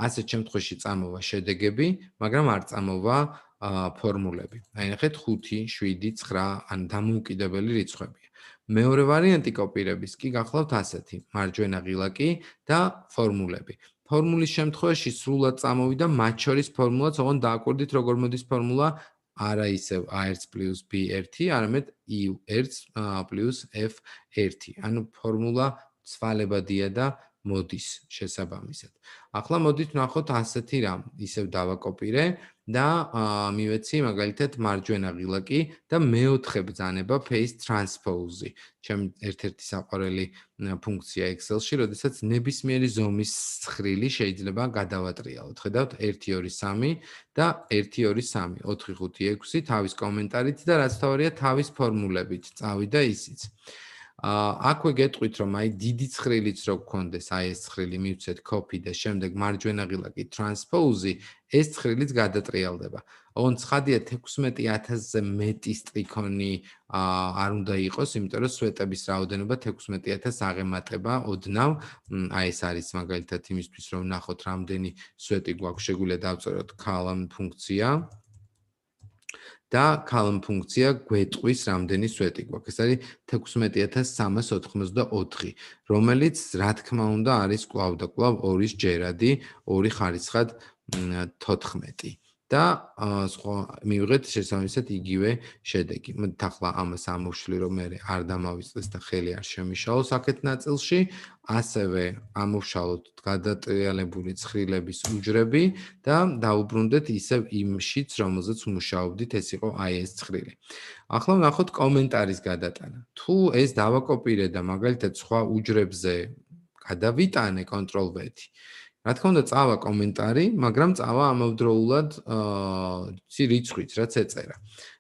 ასეთ შემთხვევაში წამოვა შედეგები, მაგრამ არ წამოვა ფორმულები. აი ნახეთ 5 7 9 ან დამოუკიდებელი რიცხვებია. მეორე ვარიანტი კოპირების კი გახლავთ ასეთი: მარჯვენა ღილაკი და ფორმულები. ფორმულის შემთხვევაში სრულად წამოვიდა მათ შორის ფორმულაც, ოღონდ დააკვირდით როგორ მოდის ფორმულა, არა ისევ A1 + B1, არამედ I1 + F1. ანუ ფორმულა ცვალებადია და მოდის შესაბამისად. ახლა მოდით ვნახოთ ასეთი რამ. ისევ დავაკოპირე და მივეცი მაგალითად მარჯვენა ღილაკი და მეოთხე ბრძანება paste transpose-ი. ჩემი ერთ-ერთი საყვარელი ფუნქცია Excel-ში, როდესაც ნებისმიერი ზომის ცხრილი შეიძლება გადავატრიალოთ. ხედავთ 1 2 3 და 1 2 3, 4 5 6 თავის კომენტარით და რაც თავარია თავის ფორმულებით. წავიდა ისიც. აქვე გეტყვით, რომ აი დიდი ცხრილიც რო გქონდეს, აი ეს ცხრილი მივცეთ copy და შემდეგ მარჯვენა ღილაკი transpose, ეს ცხრილიც გადატრიალდება. ოღონდ ცხადია 16000-ზე მეტი სტრიქონი არ უნდა იყოს, იმიტომ რომ სვეტების რაოდენობა 16000 აღემატება ოდნავ. აი ეს არის მაგალითად იმისთვის, რომ ვნახოთ რამდენი სვეტი გვაქვს, შეგვიძლია დავწეროთ column ფუნქცია. და column ფუნქცია გვეტყვის რამდენი სვეტი გვაქვს. ეს არის 16384, რომელიც რა თქმა უნდა არის კვლავ და კვლავ 2-ის ჯერადი, 2 ხარისხად 14. და სხვა მივიღეთ შესაბამისად იგივე შედეგი. მოდით ახლა ამას ამოვშლი, რომ მე არ დამავიწყდეს და ხელი არ შემიშალოს აქეთ ნაწილში. ასევე ამოვშალოთ გადატრიალებული ცხრილების უჯრები და დაუბრუნდეთ ისევ იმშიც, რომელზეც მუშაობდით, ეს იყო აი ეს ცხრილი. ახლა ვნახოთ კომენტარის გადატანა. თუ ეს დავაკოპირე და მაგალითად სხვა უჯრებზე გადავიტანე Ctrl+V. რა თქმა უნდა, წავა კომენტარი, მაგრამ წავა ამავდროულად რიცხვით, რაც ეწერა.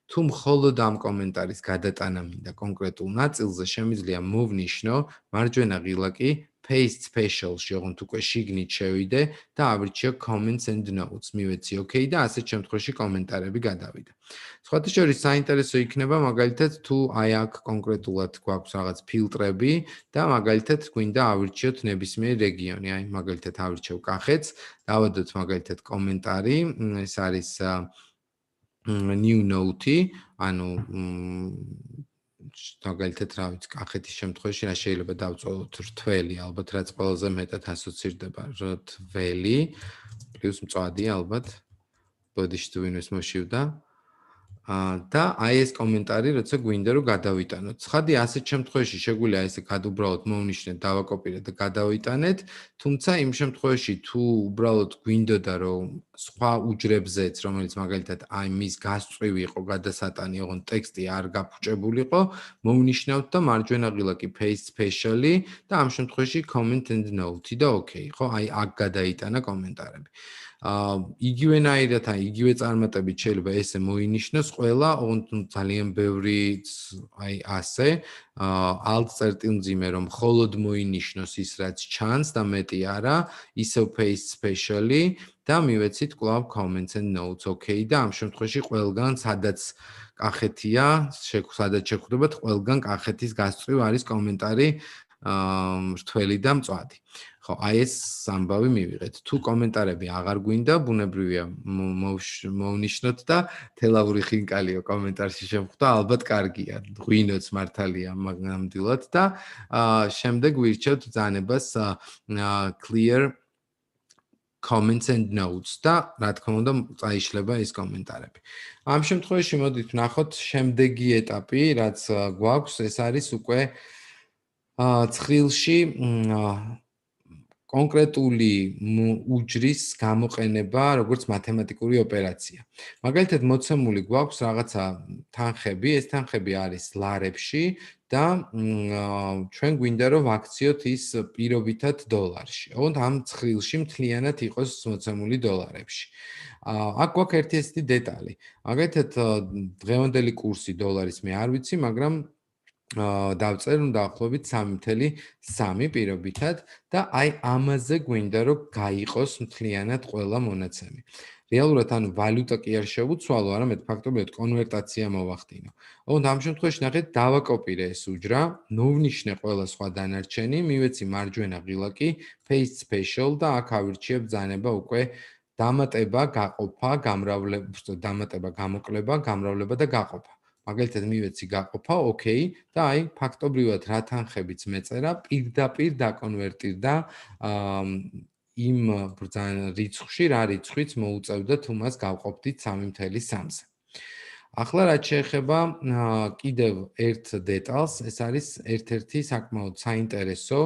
თუ მხოლოდ ამ კომენტარის გადატანა მინდა კონკრეტულ ნაწილზე, შემიძლია მოვნიშნო მარჯვენა ღილაკი paste special-ში, ოღონდ უკვე შიგნით შევიდე და ავრჩიო comments and notes, მივეცი OK და ასეთ შემთხვევაში კომენტარები გადავიდა. სხვათა შორის საინტერესო იქნება მაგალითად თუ აი აქ კონკრეტულად გვაქვს რაღაც ფილტრები და მაგალითად გვინდა ავირჩიოთ ნებისმიერი რეგიონი, აი მაგალითად ავირჩევ კახეთს, დავადოთ მაგალითად კომენტარი, ეს არის new note, ანუ მაგალითად რა ვიცი, კახეთის შემთხვევაში რა შეიძლება დავწოდოთ რთველი, ალბათ რაც ყველაზე მეტად ასოცირდება, რთველი პლუს მწვადი ალბათ. ბოდიში თუ ვინმეს მოშივდა. და აი ეს კომენტარი, როცა გვინდა რომ გადავიტანოთ. ცხადია, ასეთ შემთხვევაში შეგვიძლია ესე გადაუბრალოდ მოვნიშნეთ, დავაკოპირეთ და გადავიტანეთ, თუმცა იმ შემთხვევაში თუ უბრალოდ გვინდოდა რომ სხვა უჯრებზეც, რომელიც მაგალითად აი მის გასწვრივი იყო გადასატანი, ოღონდ ტექსტი არ გაფუჭებულიყო, მოვნიშნავთ და მარჯვენა ღილაკი paste special-ი და ამ შემთხვევაში comment and note და OK, ხო? აი აქ გადაიტანა კომენტარები. იგივენაირად, იგივე წარმატებით შეიძლება ესე მოინიშნოს ყველა ძალიან ბევრი აი ასე alt წერტილმძიმე რომ მხოლოდ მოინიშნოს ის რაც ჩანს და მეტი არა, ისევ paste specially და მივეცით კვლავ comments and notes okay და ამ შემთხვევაში ყველგან სადაც კახეთია, სადაც შეხვდებათ, ყველგან კახეთის გასწვრივ არის კომენტარი მრთველი და მწვადი. ხო, აი ეს ამბავი მივიღეთ. თუ კომენტარები აღარ გვინდა, ბუნებრივია მოვნიშნოთ და თელავური ხინკალიო კომენტარში შემხვდა, ალბათ კარგია. ღვინოც მართალია მაგნამდვილად და შემდეგ ვირჩევთ ბრძანებას clear comments and notes და რა თქმა უნდა წაიშლება ეს კომენტარები. ამ შემთხვევაში მოდით ვნახოთ შემდეგი ეტაპი, რაც გვაქვს, ეს არის უკვე ცხრილში კონკრეტული უჯრის გამოყენება, როგორც მათემატიკური ოპერაცია. მაგალითად, მოცემული გვაქვს რაღაცა თანხები, ეს თანხები არის ლარებში და ჩვენ გვინდა რომ ვაქციოთ ის პირობითად დოლარში. ოღონდ ამ ცხრილში მთლიანად იყოს მოცემული დოლარებში. აქ გვაქვს ერთი ესეთი დეტალი. მაგალითად, დღევანდელი კურსი დოლარის მე არ ვიცი, მაგრამ დავწერ დაახლოებით 3.3 პირობითად და აი ამაზე გვინდა რომ გაიყოს მთლიანად ყველა მონაცემი. რეალურად ანუ ვალუტა კი არ შევუცვალო, არამედ ფაქტობრივად კონვერტაცია მოვახდინო. ოღონდ ამ შემთხვევაში ნახეთ, დავაკოპირე ეს უჯრა, მოვნიშნე ყველა სხვა დანარჩენი, მივეცი მარჯვენა ღილაკი, paste special და აქ ავირჩიებ ბრძანება უკვე დამატება, გაყოფა, გამოკლება, გამრავლება და გაყოფა. მაგალითად მივეცი გაყოფა, okay და აი ფაქტობრივად რა თანხებიც მეწერა, პირდაპირ დაკონვერტირდა იმ რიცხვში, რა რიცხვიც მოუწევდა თუ მას გავყოფდით 3.3-ზე. ახლა რაც შეეხება კიდევ ერთ დეტალს, ეს არის ერთ-ერთი საკმაოდ საინტერესო,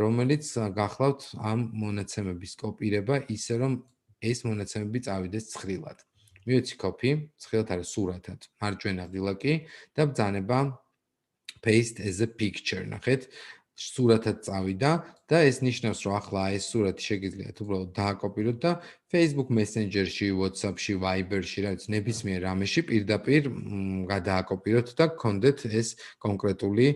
რომელიც გახლავთ ამ მონაცემების კოპირება, ისე რომ ეს მონაცემები წავიდეს ცხრილად. მივეცი copy, ცხრილად არის სურათად, მარჯვენა ღილაკი და ბრძანება paste as a picture. ნახეთ, სურათად წავიდა და ეს ნიშნავს, რომ ახლა ეს სურათი შეგიძლიათ უბრალოდ დააკოპიროთ და Facebook Messenger-ში, WhatsApp-ში, Viber-ში, რაც ნებისმიერ რამეში პირდაპირ გადააკოპიროთ და გქონდეთ ეს კონკრეტული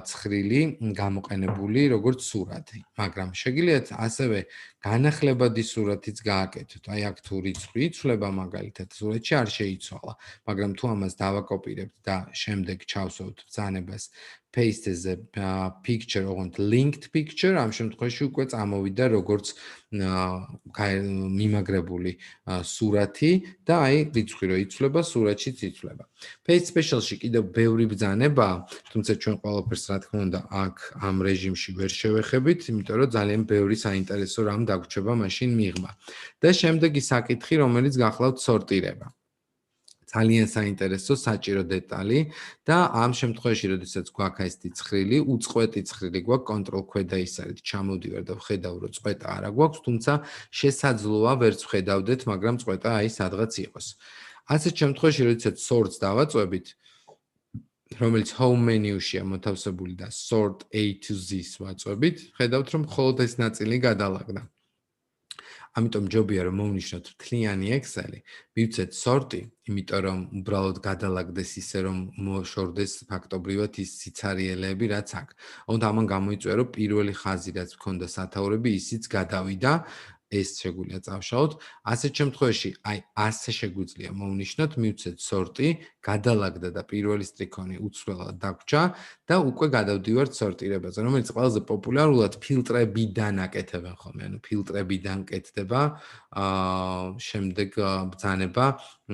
ცხრილი გამოყენებული როგორც სურათი. მაგრამ შეგიძლიათ ასევე განახლებადი სურათიც გააკეთოთ. აი აქ თუ რიცხვი იცვლება მაგალითად, სურათში არ შეიცვალა, მაგრამ თუ ამას დავაკოპირებთ და შემდეგ ჩავსვათ ბრძანებას paste as a picture, ოღონდ linked picture, ამ შემთხვევაში უკვე წამოვიდა როგორც მიმაგრებული სურათი და აი რიცხვი რო იცვლება, სურათშიც იცვლება. Paste special-ში კიდევ ბევრი ბრძანება, თუმცა ჩვენ ყველაფერს რა თქმა უნდა აქ ამ რეჟიმში ვერ შევეხებით, იმიტომ რომ ძალიან ბევრი საინტერესო რამ დაგვრჩება მაშინ მიღმა. და შემდეგი საკითხი, რომელიც გახლავთ სორტირება. ძალიან საინტერესო საჭირო დეტალი და ამ შემთხვევაში, როდესაც გვაქვს ეს ცხრილი, უწყვეტი ცხრილი გვაქვს, control ქვედა ის არის, ჩამოვდივარ და ვხედავ, რომ წყვეტა არა გვაქვს, თუმცა შესაძლოა ვერც ვხედავდეთ, მაგრამ წყვეტა აი სადღაც იყოს. ასეთ შემთხვევაში, როდესაც sorts დავაწვევით, რომელიც home menu-შია მოთავსებული და sort A to Z-ს ვაწვევით, ხედავთ, რომ მხოლოდ ეს ნაწილი გადალაგდა. ამიტომ ჯობია რომ მოვნიშნოთ მთლიანი Excel-ი, მივცეთ sort-ი, იმიტომ რომ უბრალოდ გადალაგდეს ისე რომ მოშორდეს ფაქტობრივად ის სიცარიელეები, რაც აქვს. ოღონდ ამან გამოიწვია რომ პირველი ხაზი რაც მქონდა სათაურები, ისიც გადავიდა. ეს შეგვიძლია წავშალოთ. ასეთ შემთხვევაში, აი ასე შეგვიძლია მოვნიშნოთ, მივცეთ sort-ი, გადალაგდა და პირველი სტრიქონი უცვლელად დაგვრჩა და უკვე გადავდივართ სორტირებაზე, რომელიც ყველაზე პოპულარულად ფილტრებიდან აკეთებენ ხოლმე, ანუ ფილტრებიდან კეთდება შემდეგ ბრძანება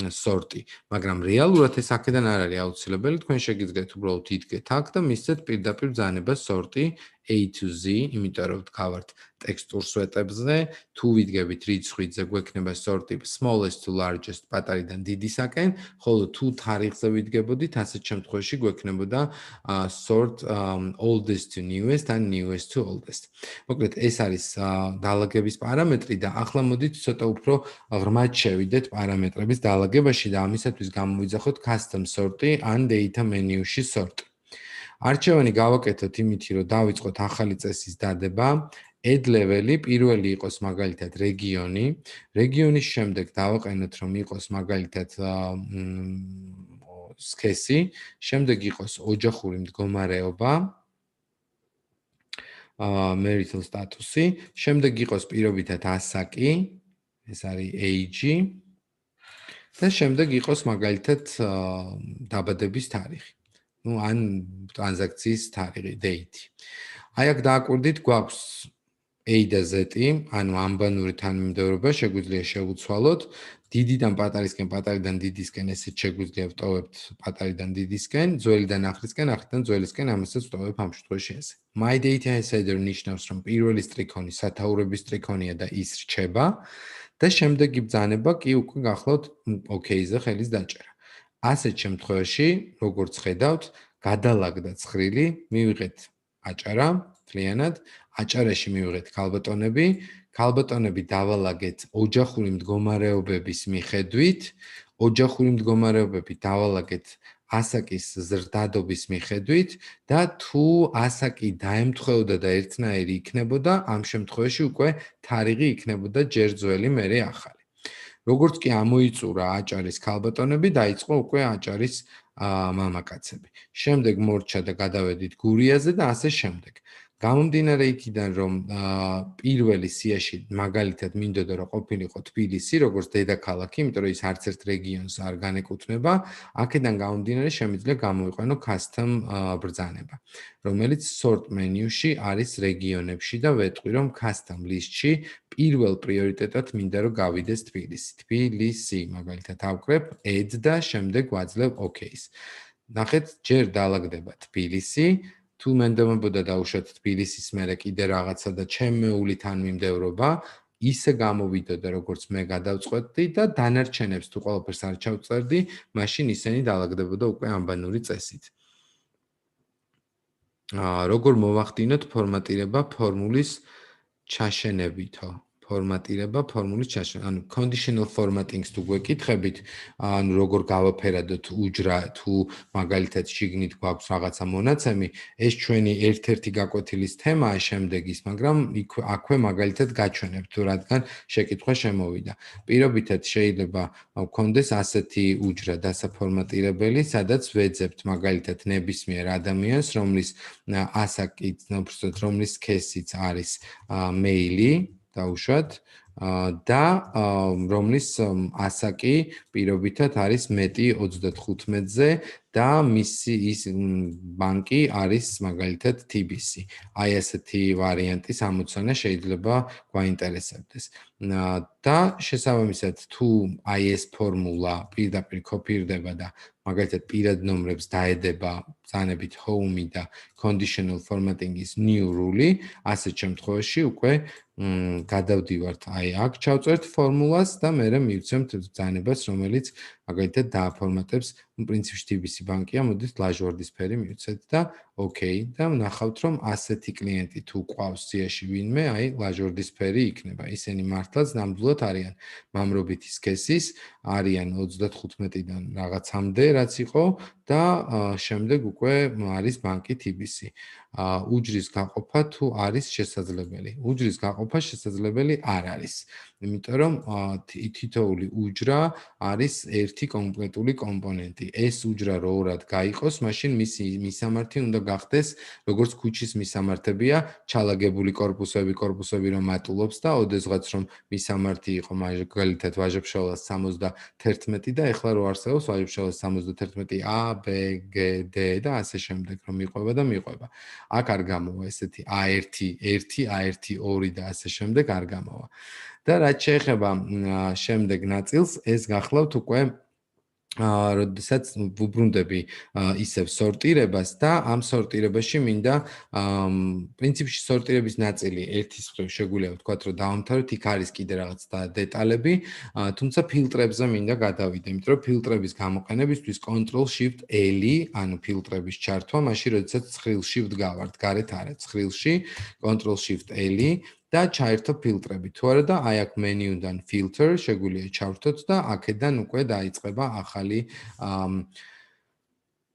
sort-ი. მაგრამ რეალურად ეს აქედან არ არის აუცილებელი, თქვენ შეგიძლიათ უბრალოდ იდგეთ აქ და მისცეთ პირდაპირ ბრძანება sort-ი A to Z, იმიტომ რომ ვდგავართ ტექსტურ სვეტებზე, თუ ვიდგებით რიცხვიძე გვექნება sort-ი smallest to largest, პატარიდან დიდისაკენ, ხოლო თუ თარიღზე ვიდგებოდით, ასეთ შემთხვევაში გვექნებოდა sort oldest to newest and newest to oldest. მოკლედ ეს არის დალაგების პარამეტრი და ახლა მოდით ცოტა უფრო ღრმად შევიდეთ პარამეტრების დალაგებაში და ამისათვის გამოვიძახოთ custom sort-ი and data menu-ში sort. არჩევანი გავაკეთოთ იმითი, რომ დავიწყოთ ახალი წესის დადება, add level-ი პირველი იყოს მაგალითად რეგიონი. რეგიონის შემდეგ დავაყენოთ რომ იყოს მაგალითად სქესი, შემდეგ იყოს ოჯახური მდგომარეობა, marital status-ი, შემდეგ იყოს პირობითად ასაკი, ეს არის age-ი და შემდეგ იყოს მაგალითად დაბადების თარიღი. ან ტრანზაქციის თარიღი, date. აი აქ დააკვირდით გვაქვს A და Z, ანუ ამბანური თანმიმდევრობა შეგვიძლია შევუცვალოთ. დიდიდან პატარისკენ, პატარიდან დიდისკენ ესეც შეგვიძლია ვტოვებთ პატარიდან დიდისკენ, ძველიდან ახლისკენ, ახლიდან ძველისკენ, ამასაც ვტოვებ ამ შემთხვევაში ესე. My data has header ნიშნავს, რომ პირველი სტრიქონი სათაურების სტრიქონია და ის რჩება და შემდეგი ბრძანება კი უკვე გახლავთ OK-ზე ხელის დაჭერა. ასეთ შემთხვევაში, როგორც ხედავთ, გადალაგდა ცხრილი, მივიღეთ აჭარა, მთლიანად, აჭარაში მივიღეთ ქალბატონები, ქალბატონები დავალაგეთ ოჯახური მდგომარეობების მიხედვით, ოჯახური მდგომარეობები დავალაგეთ ასაკის ზრდადობის მიხედვით და თუ ასაკი დაემთხვეოდა და ერთნაირი იქნებოდა, ამ შემთხვევაში უკვე თარიღი იქნებოდა ჯერ ძველი, მერე ახალი. როგორც კი ამოიწურა აჭარის ქალბატონები, დაიწყო უკვე აჭარის მამაკაცები. შემდეგ მორჩა და გადავედით გურიაზე და ასე შემდეგ. გამომდინარე იქიდან, რომ პირველი სიაში მაგალითად მინდოდა რომ ყოფილიყო თბილისი, როგორც დედაქალაქი, იმიტომ რომ ის არც ერთ რეგიონს არ განეკუთვნება, აქედან გამომდინარე შემიძლია გამოვიყვანო custom ბრძანება, რომელიც sort menu-ში არის რეგიონებში და ვეტყვი რომ custom list-ში პირველ პრიორიტეტად მინდა რომ გავიდეს თბილისი. თბილისი, მაგალითად ავკრებ add და შემდეგ ვაძლევ OK-ს. ნახეთ, ჯერ დაალაგდება თბილისი, თუ მენდომებოდა დაუშვათ თბილისის მერე კიდე რაღაცა და ჩემეული თანმიმდევრობა, ისე გამოვიდოდა როგორც მე გადავწყვეტდი და დანარჩენებს თუ ყველაფერს არ ჩავწერდი, მაშინ ისინი დაალაგდებოდა უკვე ამბანური წესით. როგორ მოვახდინოთ ფორმატირება ფორმულის ჩაშენებითო? ფორმატირება ფორმულის ჩაშენება. ანუ conditional formatting-ს თუ გვეკითხებით, ანუ როგორ გავაფერადოთ უჯრა თუ მაგალითად შიგნით გვაქვს რაღაცა მონაცემი, ეს ჩვენი ერთ-ერთი გაკვეთილის თემაა შემდეგის, მაგრამ აქვე მაგალითად გაჩვენებთ თუ რადგან შეკითხვა შემოვიდა. პირობითად შეიძლება გქონდეს ასეთი უჯრა დასაფორმატირებელი, სადაც ვეძებთ მაგალითად ნებისმიერ ადამიანს, რომლის ასაკით, უბრალოდ რომლის სქესიც არის მეილი დაუშვათ და რომლის ასაკი პირობითად არის მეტი 35-ზე და მისი ის ბანკი არის მაგალითად TBC. აი ასეთი ვარიანტის ამოცანა შეიძლება გვაინტერესებდეს. და შესაბამისად თუ აი ეს ფორმულა პირდაპირ კოპირდება და მაგალითად პირად ნომრებს დაედება ბრძანებით home და conditional formatting-ის new rule-ი, ასეთ შემთხვევაში უკვე გადავდივართ აი აქ ჩავწერთ ფორმულას და მერე მივცემთ ბრძანებას, რომელიც მაგალითად დააფორმატებს პრინციპში TBC ბანკია, მოდით ლაჟვარდის ფერი მივცეთ და OK და ვნახავთ რომ ასეთი კლიენტი თუ ყავს სიაში ვინმე, აი ლაჟვარდის ფერი იქნება. ისინი მართლაც ნამდვილად არიან მამრობითი სქესის, არიან 35-დან რაღაცამდე რაც იყო და შემდეგ უკვე არის ბანკი TBC. უჯრის გაყოფა თუ არის შესაძლებელი. უჯრის გაყოფა შესაძლებელი არ არის. იმიტომ რომ თითოეული უჯრა არის ერთი კონკრეტული კომპონენტი. ეს უჯრა რო ორად გაიყოს, მაშინ მისი მისამართი უნდა გახდეს, როგორც ქუჩის მისამართებია, ჩალაგებული კორპუსები რომ მატულობს და ოდესღაც რომ მისამართი იყო მაგალითად ვაჟებშეულას 71 და ეხლა რო არსებობს ვაჟებშეულას 71 A, B, G, D და ასე შემდეგ რომ მიყვება და მიყვება. აქ არ გამოვა ესეთი A1, 1, A1, 2 და ასე შემდეგ არ გამოვა. და რაც შეეხება შემდეგ ნაწილს, ეს გახლავთ უკვე როდესაც ვუბრუნდები ისევ სორტირებას და ამ სორტირებაში მინდა პრინციპში სორტირების ნაწილი ერთის მხრივ შეგვიძლია ვთქვათ, რომ დავამთავროთ, იქ არის კიდე რაღაც დეტალები, თუმცა ფილტრებზე მინდა გადავიდე, იმიტომ რომ ფილტრების გამოყენებისთვის Ctrl-Shift-L, ანუ ფილტრების ჩართვა, მაშინ როდესაც ცხრილში ვდგავართ, გარეთ არა, ცხრილში Ctrl-Shift-L და ჩაერთო ფილტრები. თუ არა და აი აქ მენიუდან filter შეგვიძლია ჩავრთოთ და აქედან უკვე დაიწყება ახალი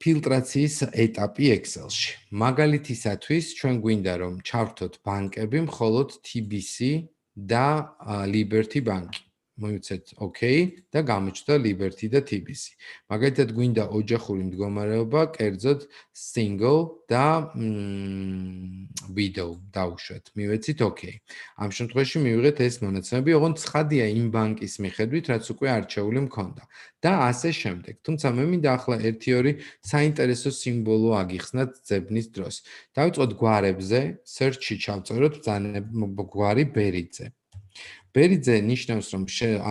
ფილტრაციის ეტაპი Excel-ში. მაგალითისათვის ჩვენ გვინდა რომ ჩავრთოთ ბანკები მხოლოდ TBC და Liberty Bank. მოიცეთ OK და გამოჩნდა Liberty და TBC. მაგალითად გვინდა ოჯახური მდგომარეობა, კერძოდ single და widow დავუშვათ. მივეცით OK. ამ შემთხვევაში მივიღეთ ეს მონაცემები, ოღონდ ცხადია იმ ბანკის მიხედვით, რაც უკვე არჩეული მქონდა. და ასე შემდეგ. თუმცა მე მინდა ახლა 1-2 საინტერესო სიმბოლო აგიხსნათ ძებნის დროს. დავიწყოთ გვარებზე, search-ში ჩავწეროთ გვარი ბერიძე. ბერიძე ნიშნავს რომ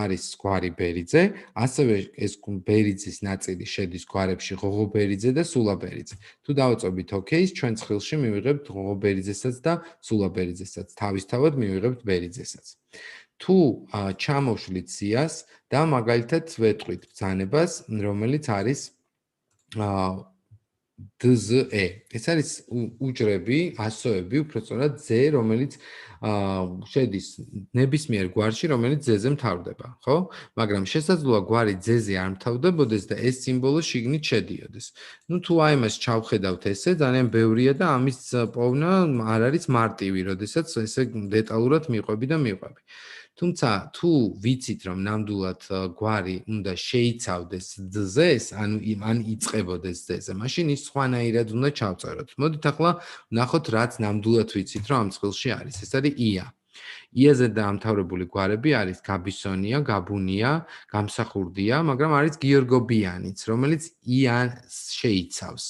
არის გვარი ბერიძე, ასევე ეს ბერიძის ნაწილი შედის გვარებში ღოღო ბერიძე და სულა ბერიძე. თუ დავაწობთ OK-ს, ჩვენ ცხრილში მივიღებთ ღოღო ბერიძესაც და სულა ბერიძესაც, თავისთავად მივიღებთ ბერიძესაც. თუ ჩამოვშლით სიას და მაგალითად ვეტყვით ბრძანებას, რომელიც არის DZE. ეს არის უჯრები, ასოები, უფრო სწორად Z, რომელიც შედის ნებისმიერ გვარში, რომელიც Z-ზე მთავრდება, ხო? მაგრამ შესაძლოა გვარი Z-ზე არ მთავრდებოდეს და ეს სიმბოლო შიგნით შედიოდეს. ნუ თუ აი მას ჩავხედავთ ესე, ძალიან ბევრია და ამის პოვნა არ არის მარტივი, როდესაც ესე დეტალურად მიყვები და მიყვები. თუმცა თუ ვიცით რომ ნამდვილად გვარი უნდა შეიცავდეს D-ს, ანუ ან იწყებოდეს D-ზე, მაშინ ის სხვანაირად უნდა ჩავწეროთ. მოდით ახლა ვნახოთ რაც ნამდვილად ვიცით რომ ამ წყილში არის. ეს არის IA. IA-ზე დამთავრებული გვარები არის გაბისონია, გაბუნია, გამსახურდია, მაგრამ არის გიორგობიანიც, რომელიც IA-ს შეიცავს.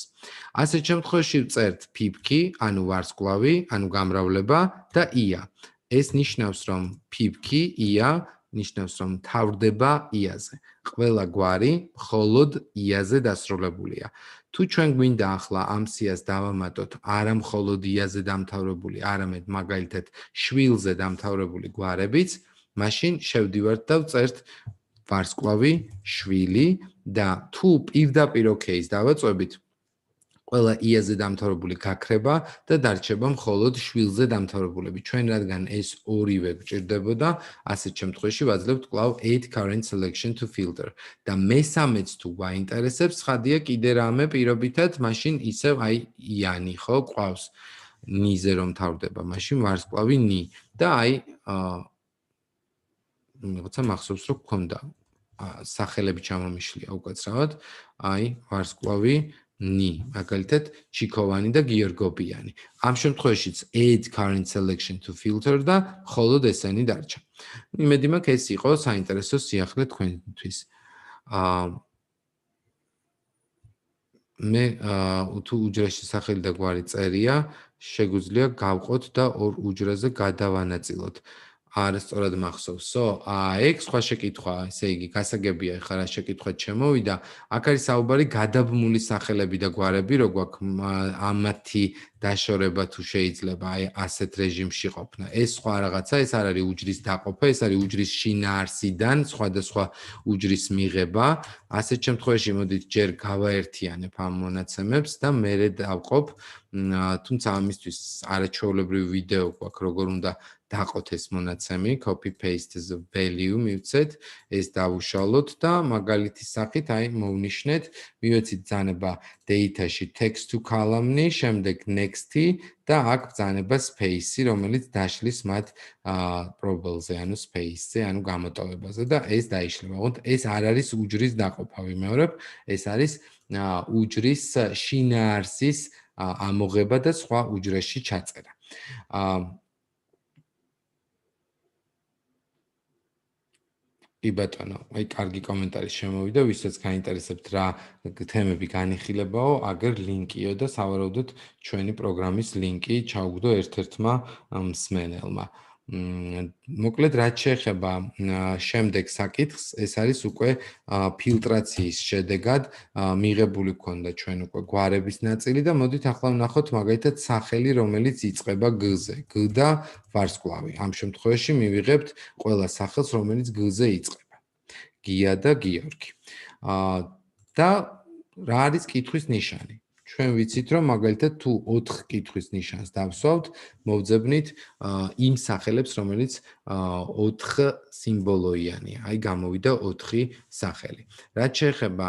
ასეთ შემთხვევაში ვწერთ PIPK, ანუ ვარსკვლავი, ანუ გამრავლება და IA. ეს ნიშნავს რომ PIPK, IA ნიშნავს რომ თავრდება IA-ზე. ყველა გვარი მხოლოდ IA-ზე დასრულებულია. თუ ჩვენ გვინდა ახლა ამ სიას დავამატოთ არა მხოლოდ IA-ზე დამთავრებული, არამედ მაგალითად შვილზე დამთავრებული გვარებიც, მაშინ შევდივართ და ვწერთ ვარსკვლავი, შვილი და თუ პირდაპირ OK-ს დავაწვევით, ყველა IA-ზე დამთავრებული გაქრება და დარჩება მხოლოდ შვილზე დამთავრებულები. ჩვენ რადგან ეს ორივე გვჭირდებოდა, ასეთ შემთხვევაში ვაძლევთ კვლავ add current selection to filter. და მესამეც თუ გვაინტერესებს, ხადია კიდე რამე პირობითად, მაშინ ისევ აი იანი ხო ყავს ნიზე რომ თავდება, მაშინ ვარსკვლავი ნი და აი როცა მახსოვს რომ გქონდა სახელები ჩამომიშლია უკაცრავად, აი ვარსკვლავი ნი, მაგალითად ჩიქოვანი და გიორგობიანი. ამ შემთხვევაშიც add current selection to filter და მხოლოდ ესენი დარჩა. იმედი მაქვს ეს იყო საინტერესო სიახლე თქვენთვის. მე თუ უჯრაში სახელი და გვარი წერია, შეგვიძლია გავყოთ და ორ უჯრაზე გადავანაწილოთ. არასწორად მახსოვსო? ეგ სხვა შეკითხვა, ესე იგი, გასაგებია ხა რა შეკითხვა შემოვიდა. აქ არის საუბარი გადაბმული სახელები და გვარები, რო გვაქვს ამათი დაშორება თუ შეიძლება აი ასეთ რეჟიმში ყოფნა. ეს სხვა რაღაცა, ეს არ არის უჯრის დაყოფა, ეს არის უჯრის შინაარსიდან სხვადასხვა უჯრის მიღება. ასეთ შემთხვევაში მოდით ჯერ გავაერთიანებ ამ მონაცემებს და მერე დავყოფ, თუმცა ამისთვის არაჩვეულებრივი ვიდეო გვაქვს, როგორ უნდა დაყოთ ეს მონაცემი, copy paste as value მივცეთ, ეს დავუშალოთ და მაგალითის სახით აი მოვნიშნეთ, მივეცით ბრძანება data-ში text to column-ი, შემდეგ next-ი და აქ ბრძანება space-ი, რომელიც დაშლის მათ probable-ზე, ანუ space-ზე, ანუ გამოტოვებაზე და ეს დაიშლება. ოღონდ ეს არ არის უჯრის დაყოფა, ვიმეორებ, ეს არის უჯრის შინაარსის ამოღება და სხვა უჯრაში ჩაწერა. კი ბატონო, აი კარგი კომენტარი შემოვიდა, ვისაც გაინტერესებთ რა თემები განიხილებაო, აგერ ლინკიო და სავარაუდოდ ჩვენი პროგრამის ლინკი ჩაუგდო ერთ-ერთმა მსმენელმა. მოკლედ რაც შეეხება შემდეგ საკითხს, ეს არის უკვე ფილტრაციის შედეგად მიღებული გქონდა ჩვენ უკვე გვარების ნაწილი და მოდით ახლა ვნახოთ მაგალითად სახელი, რომელიც იწყება G-ზე, G და ვარსკვლავი. ამ შემთხვევაში მივიღებთ ყველა სახელს, რომელიც G-ზე იწყება. გია და გიორგი. და რა არის კითხვის ნიშანი? ჩვენ ვიცით, რომ მაგალითად თუ 4 კითხვის ნიშანს დავსვავთ, მოვძებნით იმ სახელებს, რომელიც 4 სიმბოლოიანია. აი გამოვიდა 4 სახელი. რაც შეეხება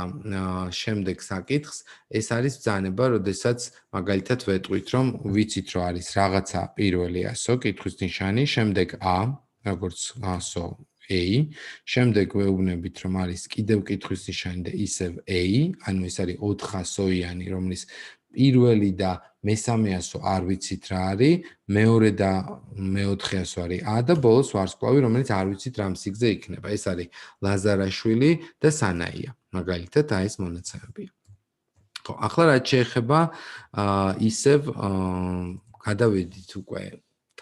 შემდეგ საკითხს, ეს არის ბრძანება, როდესაც მაგალითად ვეტყვით, რომ ვიცით, რომ არის რაღაცა პირველი ასო, კითხვის ნიშანი, შემდეგ A, როგორც ასო A, შემდეგ ვეუბნებით, რომ არის კიდევ კითხვის ნიშანი და ისევ A, ანუ ეს არის 400-იანი, რომლის პირველი და მესამე ასო არ ვიცით რა არის, მეორე და მეოთხე ასო არის A და ბოლოს ვარსკვლავი, რომელიც არ ვიცით რამ სიგრძე იქნება. ეს არის ლაზარაშვილი და სანაია. მაგალითად, აი ეს მონაცემებია. ხო, ახლა რაც შეეხება ისევ გადავედით უკვე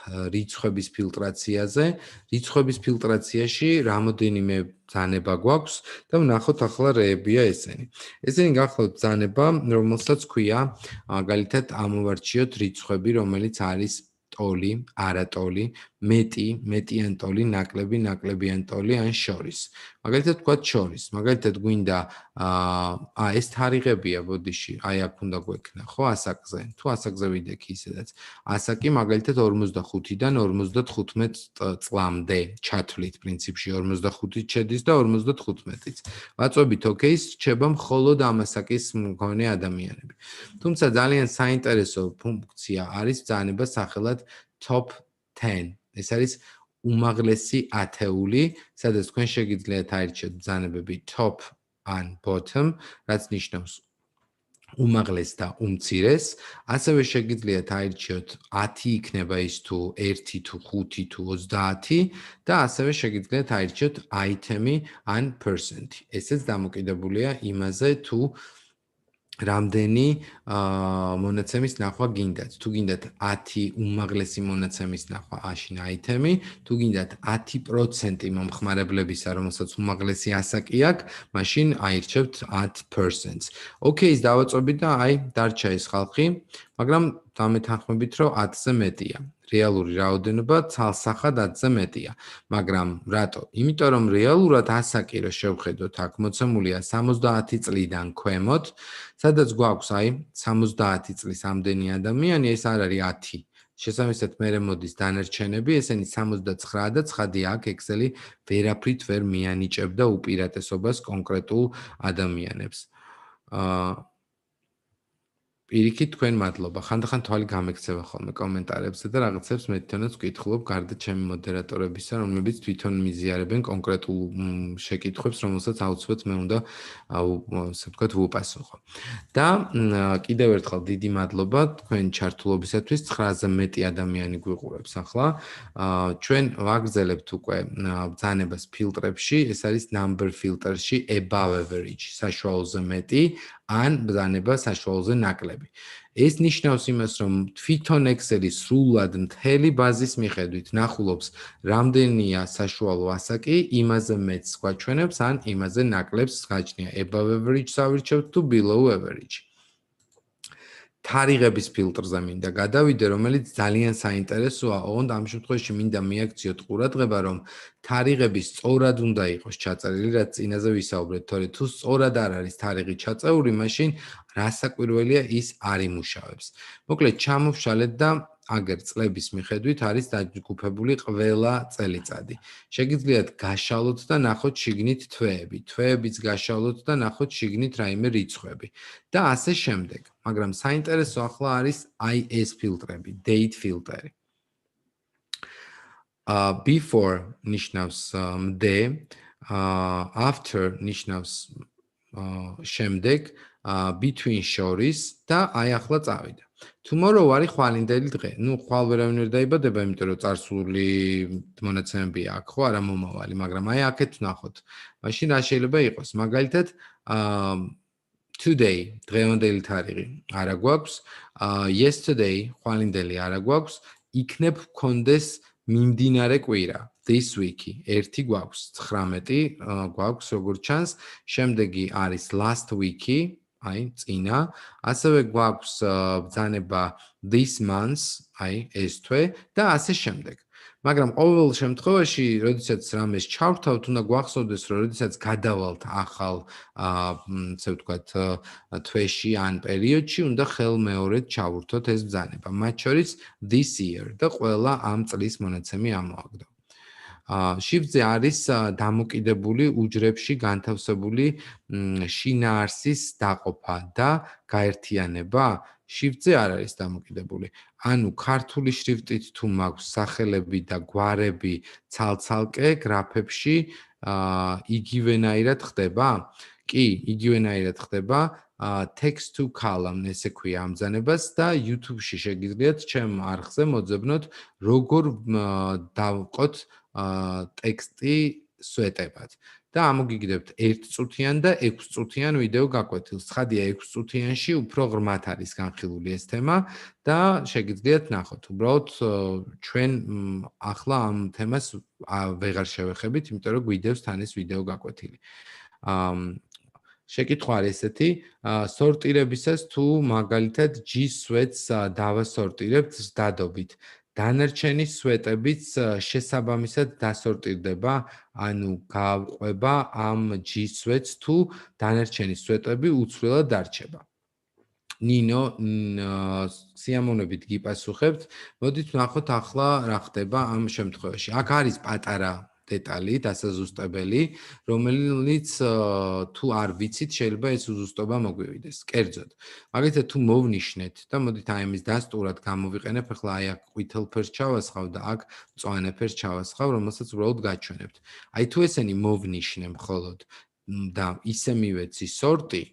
რიცხვების ფილტრაციაზე. რიცხვების ფილტრაციაში რამოდენიმე ბრძანება გვაქვს და ვნახოთ ახლა რეებია ესენი. ესენი გახლავთ ბრძანება, რომელსაც ქვია, მაგალითად, ამოვარჩიოთ რიცხვები, რომელიც არის ტოლი, არატოლი, მეტიან ტოლი, ნაკლებიან ტოლი ან შორის. მაგალითად, თქვათ შორის. მაგალითად, გვინდა ეს თარიღებია, ბოდიში, აი აქ უნდა გვექნა, ხო, ასაკზე. თუ ასაკზე ვიდექი ისედაც. ასაკი მაგალითად 45-დან 55 წლამდე ჩათვლით პრინციპში 45-ით შედის და 55-იც. ვაწვევით OK-ს, რჩება მხოლოდ ამ ასაკის მქონე ადამიანები. თუმცა ძალიან საინტერესო ფუნქცია არის ბრძანება სახელად top 10. ეს არის უმაღლესი ათეული, სადაც თქვენ შეგიძლიათ აირჩიოთ ბრძანებები top ან bottom, რაც ნიშნავს უმაღლეს და უმცირეს, ასევე შეგიძლიათ აირჩიოთ 10 იქნება ის თუ 1 თუ 5 თუ 30 და ასევე შეგიძლიათ აირჩიოთ აიტემი ან percent. ესეც დამოკიდებულია იმაზე თუ რამდენი მონაცემის ნახვა გინდათ. თუ გინდათ 10 უმაღლესი მონაცემის ნახვა აშინ აიტემი, თუ გინდათ 10% მომხმარებლებისა, რომელსაც უმაღლესი ასაკი აქვს, მაშინ აირჩევთ 10%. OK-ს დავაწვევით და აი დარჩა ეს ხალხი, მაგრამ დამეთანხმებით, რომ 10-ზე მეტია. რეალური რაოდენობა ცალსახად 10-ზე მეტია. მაგრამ რატო? იმიტომ რომ რეალურად ასაკი რო შევხედოთ, აქ მოცემულია 70 წლიდან ქვემოთ, სადაც გვაქვს აი 70 წლის ამდენი ადამიანი, ეს არ არის 10. შესაბამისად, მერე მოდის დანარჩენები, ესენი 69 და ცხადი აქ Excel-ი ვერაფრით ვერ მიანიჭებდა უპირატესობას კონკრეტულ ადამიანებს. პირიქით თქვენ მადლობა. ხანდახან თვალი გამექცევა ხოლმე კომენტარებზე და რაღაცებს მე თვითონაც ვკითხულობ გარდა ჩემი მოდერატორებისა, რომლებიც თვითონ მიზიარებენ კონკრეტულ შეკითხვებს, რომელსაც აუცილებლად მე უნდა ასე ვთქვათ ვუპასუხო. და კიდევ ერთხელ დიდი მადლობა თქვენ ჩართულობისათვის. 9-ზე მეტი ადამიანი გვიყურებს ახლა. ჩვენ ვაგრძელებთ უკვე ბრძანებას ფილტრებში, ეს არის number filter-ში above average, საშუალოზე მეტი ან ბრძანება საშუალოზე ნაკლები. ეს ნიშნავს იმას, რომ თვითონ Excel-ი სრულად მთელი ბაზის მიხედვით ნახულობს, რამდენია საშუალო ასაკი, იმაზე მეც გვაჩვენებს, ან იმაზე ნაკლებს გაჩნია above average-ს ავირჩევთ თუ below average. თარიღების ფილტრზე მინდა გადავიდე, რომელიც ძალიან საინტერესოა, ოღონდ ამ შემთხვევაში მინდა მიაქციოთ ყურადღება, რომ თარიღები სწორად უნდა იყოს ჩაწერილი, რაც წინაზე ვისაუბრეთ, თორე თუ სწორად არ არის თარიღი ჩაწეული, მაშინ რასაკვირველია ის არ იმუშავებს. მოკლედ ჩამოვშალეთ და აგერ წლების მიხედვით არის დაჯგუფებული ყველა წელიწადი. შეგიძლიათ გაშალოთ და ნახოთ შიგნით თვეები, თვეებიც გაშალოთ და ნახოთ შიგნით რაიმე რიცხვები და ასე შემდეგ. მაგრამ საინტერესო ახლა არის აი ეს ფილტრები, date filter. Before ნიშნავს მდე, after ნიშნავს შემდეგ, between შორის და აი ახლა წავიდა. Tomorrow არის ხვალინდელი დღე. ნუ ხვალ ვერავინ ვერ დაიბადება, იმიტომ რომ წარსული მონაცემებია აქ, ხო, არა მომავალი, მაგრამ აი აქეთ ვნახოთ. მაშინ რა შეიძლება იყოს? მაგალითად, today დღევანდელი თარიღი არა გვაქვს, yesterday ხვალინდელი არა გვაქვს, იქნებ გქონდეს მიმდინარე კვირა, this week-ი, 1 გვაქვს, 19 გვაქვს, როგორც ჩანს, შემდეგი არის last week-ი, აი, წინა, ასევე გვაქვს ბრძანება this month, აი, ეს თვე და ასე შემდეგ. მაგრამ ყოველ შემთხვევაში, როდესაც რამეს ჩავთავთ, უნდა გვახსოვდეს, რომ როდესაც გადავალთ ახალ, ასე ვთქვათ, თვეში ან პერიოდში, უნდა ხელმეორედ ჩავურთოთ ეს ბრძანება. მათ შორის this year და ყველა ამ წლის მონაცემი ამოაგდო. შიფტზე არის დამოკიდებული უჯრებში განთავსებული შინაარსის დაყოფა და გაერთიანება. შიფტზე არ არის დამოკიდებული. ანუ ქართული შრიფტით თუ მაქვს სახელები და გვარები ცალ-ცალკე გრაფებში, იგივენაირად ხდება? კი, იგივენაირად ხდება. Text to column ესე ქვია ამ ბრძანებას და YouTube-ში შეგიძლიათ ჩემ არხზე მოძებნოთ როგორ დავყოთ ტექსტი სვეტებად და ამოგიგდებთ 1 წუთიან და 6 წუთიან ვიდეო გაკვეთილს. ცხადია 6 წუთიანში უფრო ღრმად არის განხილული ეს თემა და შეგიძლიათ ნახოთ. უბრალოდ ჩვენ ახლა ამ თემას ვეღარ შევეხებით, იმიტომ რომ გვიდევს თან ეს ვიდეო გაკვეთილი. შეკითხვა არის ესეთი, სორტირებისას თუ მაგალითად G-Sweats დავასორტირებთ ზდადობით, დანარჩენი სვეტებიც შესაბამისად დასორტირდება, ანუ გავყვება ამ G-Sweats თუ დანარჩენი სვეტები უცვლელად დარჩება. ნინო, სიამოვნებით გიპასუხებთ. მოდით ვნახოთ ახლა რა ხდება ამ შემთხვევაში. აქ არის პატარა დეტალი, დასაზუსტებელი, რომელიც თუ არ ვიცით, შეიძლება ეს უზუსტობა მოგვივიდეს. კერძოდ, მაგალითად თუ მოვნიშნეთ და მოდით აი ამის დასტურად გამოვიყენებ, ახლა აი აქ ყვითელ ფერს ჩავასხავ და აქ მწვანე ფერს ჩავასხავ, რომელსაც უბრალოდ გაჩვენებთ. აი თუ ესენი მოვნიშნე მხოლოდ და ისე მივეცი სორტი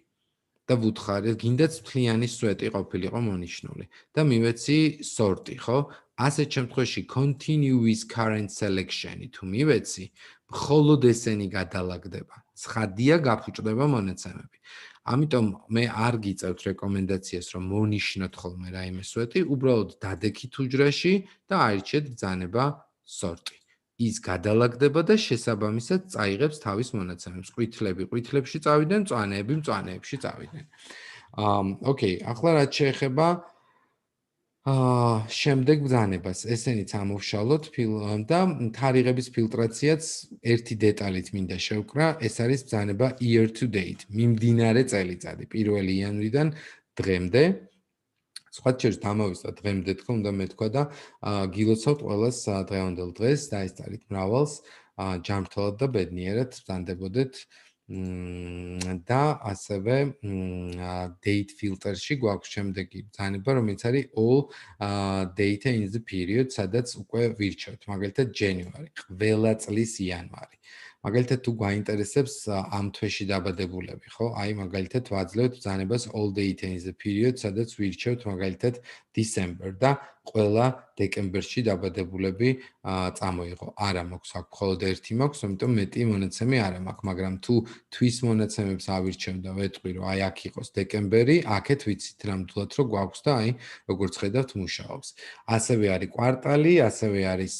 და ვუთხარი, გინდაც მთლიანი სვეტი ყოფილიყო მონიშნული და მივეცი სორტი, ხო? ასეთ შემთხვევაში continue with current selection-ი თუ მივეცი, მხოლოდ ესენი გადალაგდება. ცხადია გაფუჭდება მონაცემები. ამიტომ მე არ გიწევთ რეკომენდაციას, რომ მონიშნოთ ხოლმე რაიმე სვეტი, უბრალოდ დადექით უჯრაში და აირჩიეთ ბრძანება სორტი. ის გადალაგდება და შესაბამისად წაიღებს თავის მონაცემებს. ყვითლები ყვითლებში წავიდნენ, მწვანეები მწვანეებში წავიდნენ. ოკეი, ახლა რაც შეეხება შემდეგ ბრძანებას, ესენიც ამოვშალოთ და თარიღების ფილტრაციაც ერთი დეტალით მინდა შევკრა, ეს არის ბრძანება year to date, მიმდინარე წელიწადი, 1 იანვრიდან დღემდე. სხვა შორის დამოვისვა დღემდე თქო უნდა მეთქვა და გილოცავთ ყველას დღევანდელ დღეს და ეს არის მრავალს ჯანმრთელად და ბედნიერად ბრძანდებოდეთ და ასევე date filter-ში გვაქვს შემდეგი ბრძანება, რომელიც არის all data in the period, სადაც უკვე ვირჩევთ, მაგალითად January, ყველა წლის იანვარი. მაგალითად თუ გვაინტერესებს ამ თვეში დაბადებულები, ხო? აი მაგალითად ვაძლევთ ბრძანებას all data in the period, სადაც ვირჩევთ მაგალითად December და ყველა დეკემბერში დაბადებულები წამოიღო. არა მაქვს აქ მხოლოდ ერთი მაქვს, ამიტომ მეტი მონაცემი არ მაქვს, მაგრამ თუ თვის მონაცემებს ავირჩევ და ვეტყვი, რომ აი აქ იყოს დეკემბერი, აქეთ ვიცით ნამდვილად რომ გვაქვს და აი როგორც ხედავთ მუშაობს. ასევე არის კვარტალი, ასევე არის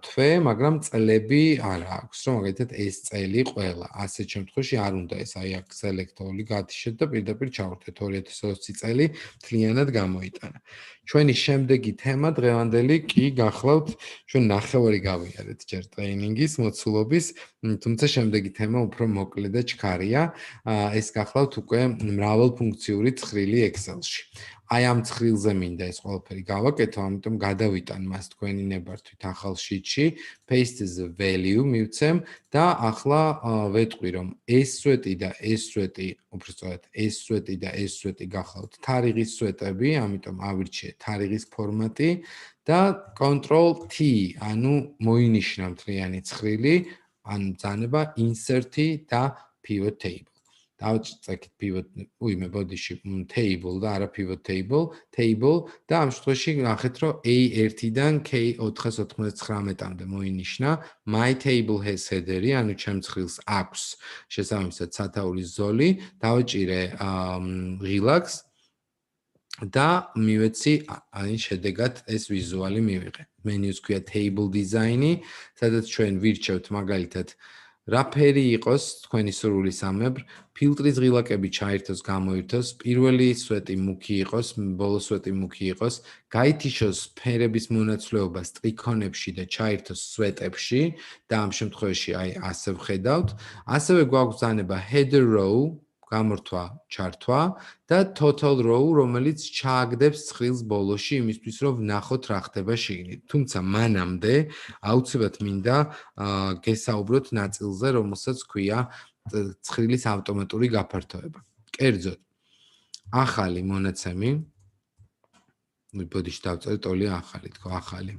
თვე, მაგრამ წლები არ აქვს, რომ მაგალითად ეს წელი ყველა. ასეთ შემთხვევაში არ უნდა ეს აი აქ select-ოლი გათიშეთ და პირდაპირ ჩავურთეთ 2020 წელი მთლიანად გამოიტანა. ჩვენი შემდეგი თემა დღევანდელი კი გახლავთ, ჩვენ ნახევარი გავიარეთ ჯერ ტრეინინგის მოცულობის, თუმცა შემდეგი თემა უფრო მოკლე და ჩქარია. ეს გახლავთ უკვე მრავალფუნქციური ცხრილი Excel-ში. აი ამ ცხრილზე მინდა ეს ყველაფერი გავაკეთო, ამიტომ გადავიტან მას თქვენი ნებართვით ახალ შიტში, paste the value მივცემ და ახლა ვეტყვი რომ ეს სვეტი და ეს სვეტი, უბრალოდ ეს სვეტი და ეს სვეტი გახლავთ თარიღის სვეტები, ამიტომ ავირჩიე თარიღის ფორმატი და control T, ანუ მოინიშნა მთლიანი ცხრილი, ანუ ბრძანება insert-ი და pivot table. დავწეკით pivot, უიმე ბოდიში table და არა pivot table და ამ შემთხვევაში ნახეთ რომ A1-დან K499-მდე მოინიშნა my table has header-ი, ანუ ჩემ ცხრილს აქვს შესაბამისად სათაურის ზოლი, დავჭირე relax და მივეცი აი შედეგად ეს ვიზუალი მივიღე. მენიუს ქვია table design-ი, სადაც ჩვენ ვირჩევთ მაგალითად რა ფერი იყოს თქვენი სურვილისამებრ, ფილტრის ღილაკები ჩაერთოს, გამოირთოს, პირველი სვეტი მუქი იყოს, ბოლო სვეტი მუქი იყოს, გაითიშოს ფერების მონაცვლეობა სტრიქონებში და ჩაერთოს სვეტებში და ამ შემთხვევაში აი ასე ვხედავთ. ასევე გვაქვს ბრძანება header row გამორთვა, ჩართვა და total row, რომელიც ჩააგდებს ცხრილს ბოლოში იმისთვის, რომ ვნახოთ რა ხდება შიგნით. თუმცა მანამდე აუცილებლად მინდა გესაუბროთ ნაწილზე, რომელსაც ქვია ცხრილის ავტომატური გაფართოება. კერძოდ, ახალი მონაცემი ბოდიში დავწერე ტოლი ახალი, თქო, ახალი.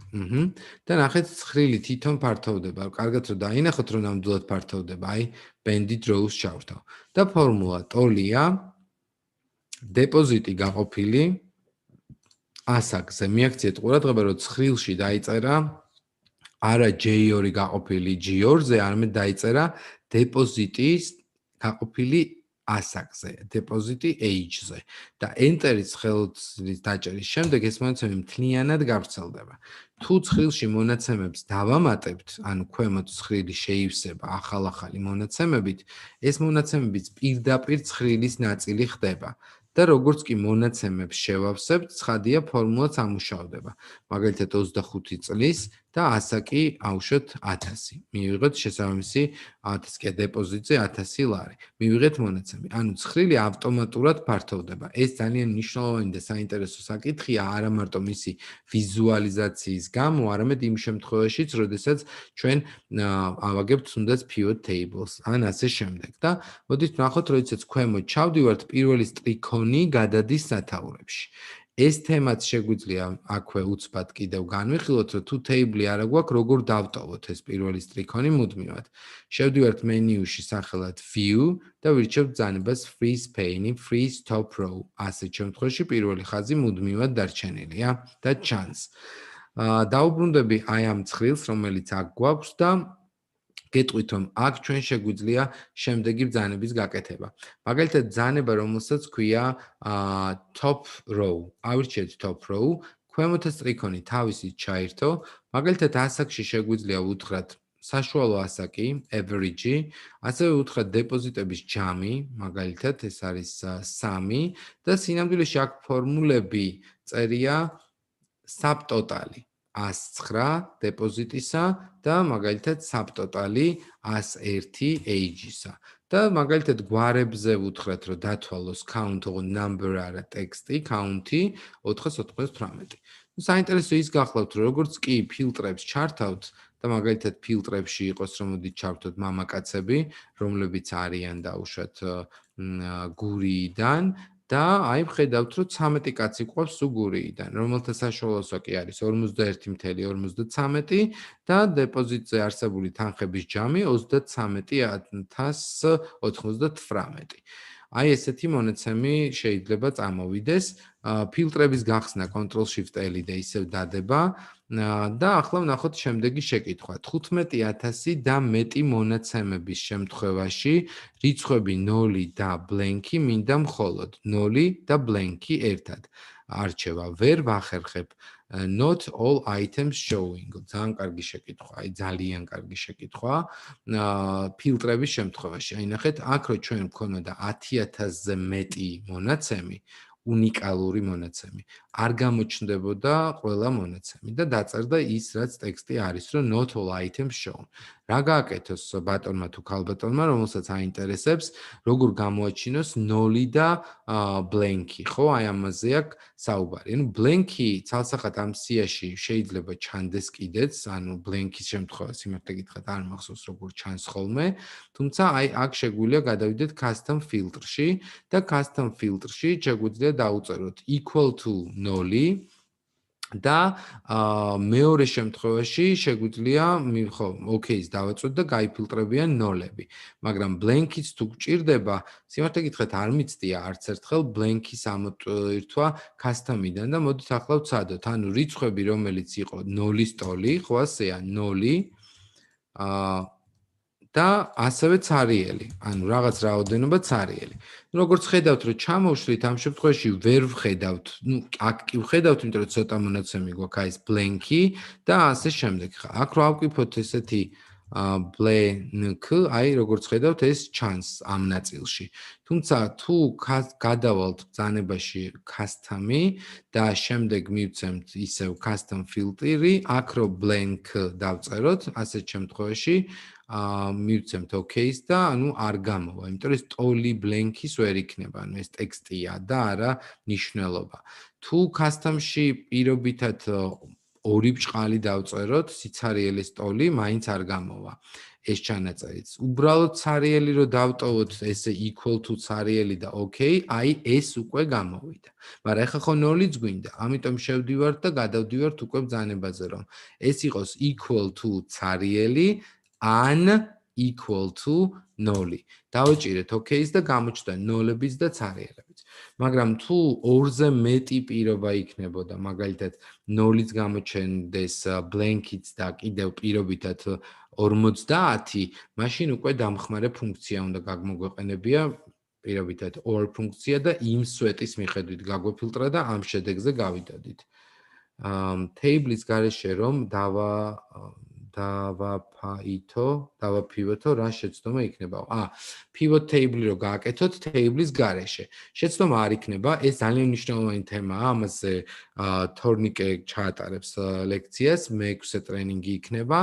და ნახეთ ცხრილი თვითონ ფართოვდება. კარგად რომ დაინახოთ, რომ ნამდვილად ფართოვდება, აი banded rows ჩავრთავ. და ფორმულა ტოლია დეპოზიტი გაყოფილი ასაკზე. მიაქციეთ ყურადღება, რომ ცხრილში დაიწერა არა J2 გაყოფილი G2-ზე, არამედ დაიწერა დეპოზიტის გაყოფილი ასაკზე, დეპოზიტი age-ზე და enter-ის ხელის დაჭერის შემდეგ ეს მონაცემი მთლიანად გავრცელდება. თუ ცხრილში მონაცემებს დავამატებთ, ანუ ქვემოთ ცხრილი შეივსება ახალ-ახალი მონაცემებით, ეს მონაცემებიც პირდაპირ ცხრილის ნაწილი ხდება. და როგორც კი მონაცემებს შევავსებთ, ცხადია ფორმულაც ამუშავდება. მაგალითად 25 წლის და ასაკი ავშოთ 1000. მივიღეთ შესაბამისი 1000 კი დეპოზიტზე 1000 ლარი. მივიღეთ მონაცემი. ანუ ცხრილი ავტომატურად ფართოვდება. ეს ძალიან მნიშვნელოვანი და საინტერესო საკითხია, არა მარტო მისი ვიზუალიზაციის გამო, არამედ იმ შემთხვევაშიც, როდესაც ჩვენ ავაგებთ თუნდაც pivot tables, ან ასე შემდეგ. და მოდით ვნახოთ, როდესაც ქვემოთ ჩავდივართ, პირველი სტრიქონი გადადის სათაურებში. ეს თემაც შეგვიძლია აქვე უცბად კიდევ განვიხილოთ, რომ თუ table არა გვაქვს, როგორ დავტოვოთ ეს პირველი სტრიქონი მუდმივად. შევდივართ მენიუში სახელად view და ვირჩევთ ბრძანებას freeze pane, freeze top row. ასეთ შემთხვევაში პირველი ხაზი მუდმივად დარჩენილია და ჩანს. დაუბრუნდები აი ამ ცხრილს, რომელიც აქ გვაქვს და გეტყვით, რომ აქ ჩვენ შეგვიძლია შემდეგი ბრძანების გაკეთება. მაგალითად, ბრძანება, რომელსაც ქვია top row. ავირჩიეთ top row, ქვემოთა სტრიქონი თავისით ჩაერთო. მაგალითად, ასაკში შეგვიძლია უთხრათ საშუალო ასაკი, average, ასევე უთხრათ დეპოზიტების ჯამი, მაგალითად, ეს არის 3 და სინამდვილეში აქ ფორმულები წერია subtotal 109 დეპოზიტისა და მაგალითად subtotal 101 age-ისა. და მაგალითად გვარებზე ვუთხრათ, რომ დათვალოს count or number არა ტექსტი, count-ი 498. საინტერესო ის გახლავთ, რომ როგორც კი ფილტრებს ჩართავთ და მაგალითად ფილტრებში იყოს, რომ მოდით ჩავთოთ მამაკაცები, რომლებიც არიან დაუშვათ გურიიდან და აი ვხედავთ, რომ 13 კაცი გვყავს სუგურიიდან, რომელთა საშუალო ასაკი არის 41.53 და დეპოზიტზე არსებული თანხების ჯამი 33.098. აი ესეთი მონაცემი შეიძლება წამოვიდეს. ფილტრების გახსნა Ctrl+Shift+L და ისევ დადება და ახლა ვნახოთ შემდეგი შეკითხვა. 15,000 და მეტი მონაცემების შემთხვევაში რიცხვები 0 და ბლენკი მინდა მხოლოდ 0 და ბლენკი ერთად. არჩევა ვერ ვახერხებ not all items showing. ძალიან კარგი შეკითხვა, აი ძალიან კარგი შეკითხვა. ფილტრების შემთხვევაში. აი ნახეთ, აქ რო ჩვენ მქონოდა 10,000-ზე მეტი მონაცემი, უნიკალური მონაცემი. არ გამოჩნდებოდა ყველა მონაცემი და დაწერდა ის, რაც ტექსტი არის, რომ not all items shown. რა გააკეთოს ბატონმა თუ ქალბატონმა, რომელსაც აინტერესებს, როგორ გამოაჩინოს 0 და ბლენკი, ხო? აი ამაზე აქვს საუბარი. ანუ ბლენკი ცალსახად ამ სიაში შეიძლება ჩანდეს კიდეც, ანუ ბლენკის შემთხვევა სიმართლე გითხრათ არ მახსოვს როგორ ჩანს ხოლმე, თუმცა აი აქ შეგვიძლია გადავიდეთ custom filter-ში და custom filter-ში შეგვიძლია დაუწეროთ equal to 0 და მეორე შემთხვევაში შეგვიძლია ხო, OK-ს დავაწვეთ და გაიფილტრებიან ნოლები. მაგრამ ბლენკიც თუ გჭირდება, სიმართლე გითხრათ არ მიცდია არც ერთხელ ბლენკის ამოტვირთვა custom-იდან და მოდით ახლა ვცადოთ. ანუ რიცხვები, რომელიც იყო 0-ის ტოლი, ხო ასეა 0 და ასევე ცარიელი, ანუ რაღაც რაოდენობა ცარიელი. როგორც ხედავთ, რომ ჩამოვშლით ამ შემთხვევაში ვერ ვხედავთ, აქ კი ვხედავთ, იმიტომ რომ ცოტა მონაცემი გვაქვს, აი ეს ბლენკი და ასე შემდეგ. აქ რო ავკიფოთ ესეთი blank, აი როგორც ხედავთ ეს ჩანს ამ ნაწილში. თუმცა თუ გადავალთ ბრძანებაში custom-ი და შემდეგ მივცემთ ისევ custom filter-ი, აქ რო blank დავწეროთ, ასეთ შემთხვევაში მივცემთ OK-ს და ანუ არ გამოვა, იმიტომ რომ ეს ტოლი blank-ის ვერ იქნება, ანუ ეს ტექსტია და არა ნიშნულობა. თუ custom-ში პირობითად ორი ბრჭყალი დავწეროთ, სიცარიელის ტოლი მაინც არ გამოვა. ეს ჩანაწერიც. უბრალოდ ცარიელი რო დავტოვოთ ესე equal to ცარიელი და OK, აი ეს უკვე გამოვიდა. მაგრამ ეხლა ხო 0-იც გვინდა, ამიტომ შევდივართ და გადავდივართ უკვე ბრძანებაზე, რომ ეს იყოს equal to ცარიელი ან equal to 0. დავეჭირეთ OK-ს და გამოჩნდა 0-ებიც და ცარიელებიც. მაგრამ თუ ორზე მეტი პირობა იქნებოდა, მაგალითად 0-იც გამოჩენდეს, blank-იც და კიდევ პირობითად 50, მაშინ უკვე დამხმარე ფუნქცია უნდა გაგმოგვეყენებია, პირობითად or ფუნქცია და იმ სვეტის მიხედვით გაგვეფილტრა და ამ შედეგზე გავიდოდით. Table-ის გარეშე რომ დავაფივოთო, რა შეცდომა იქნება? pivot table-ი რო გააკეთოთ table-ის გარეშე. შეცდომა არ იქნება, ეს ძალიან მნიშვნელოვანი თემაა, ამაზე თორნიკე ჩაატარებს ლექციას, მე-6 ტრენინგი იქნება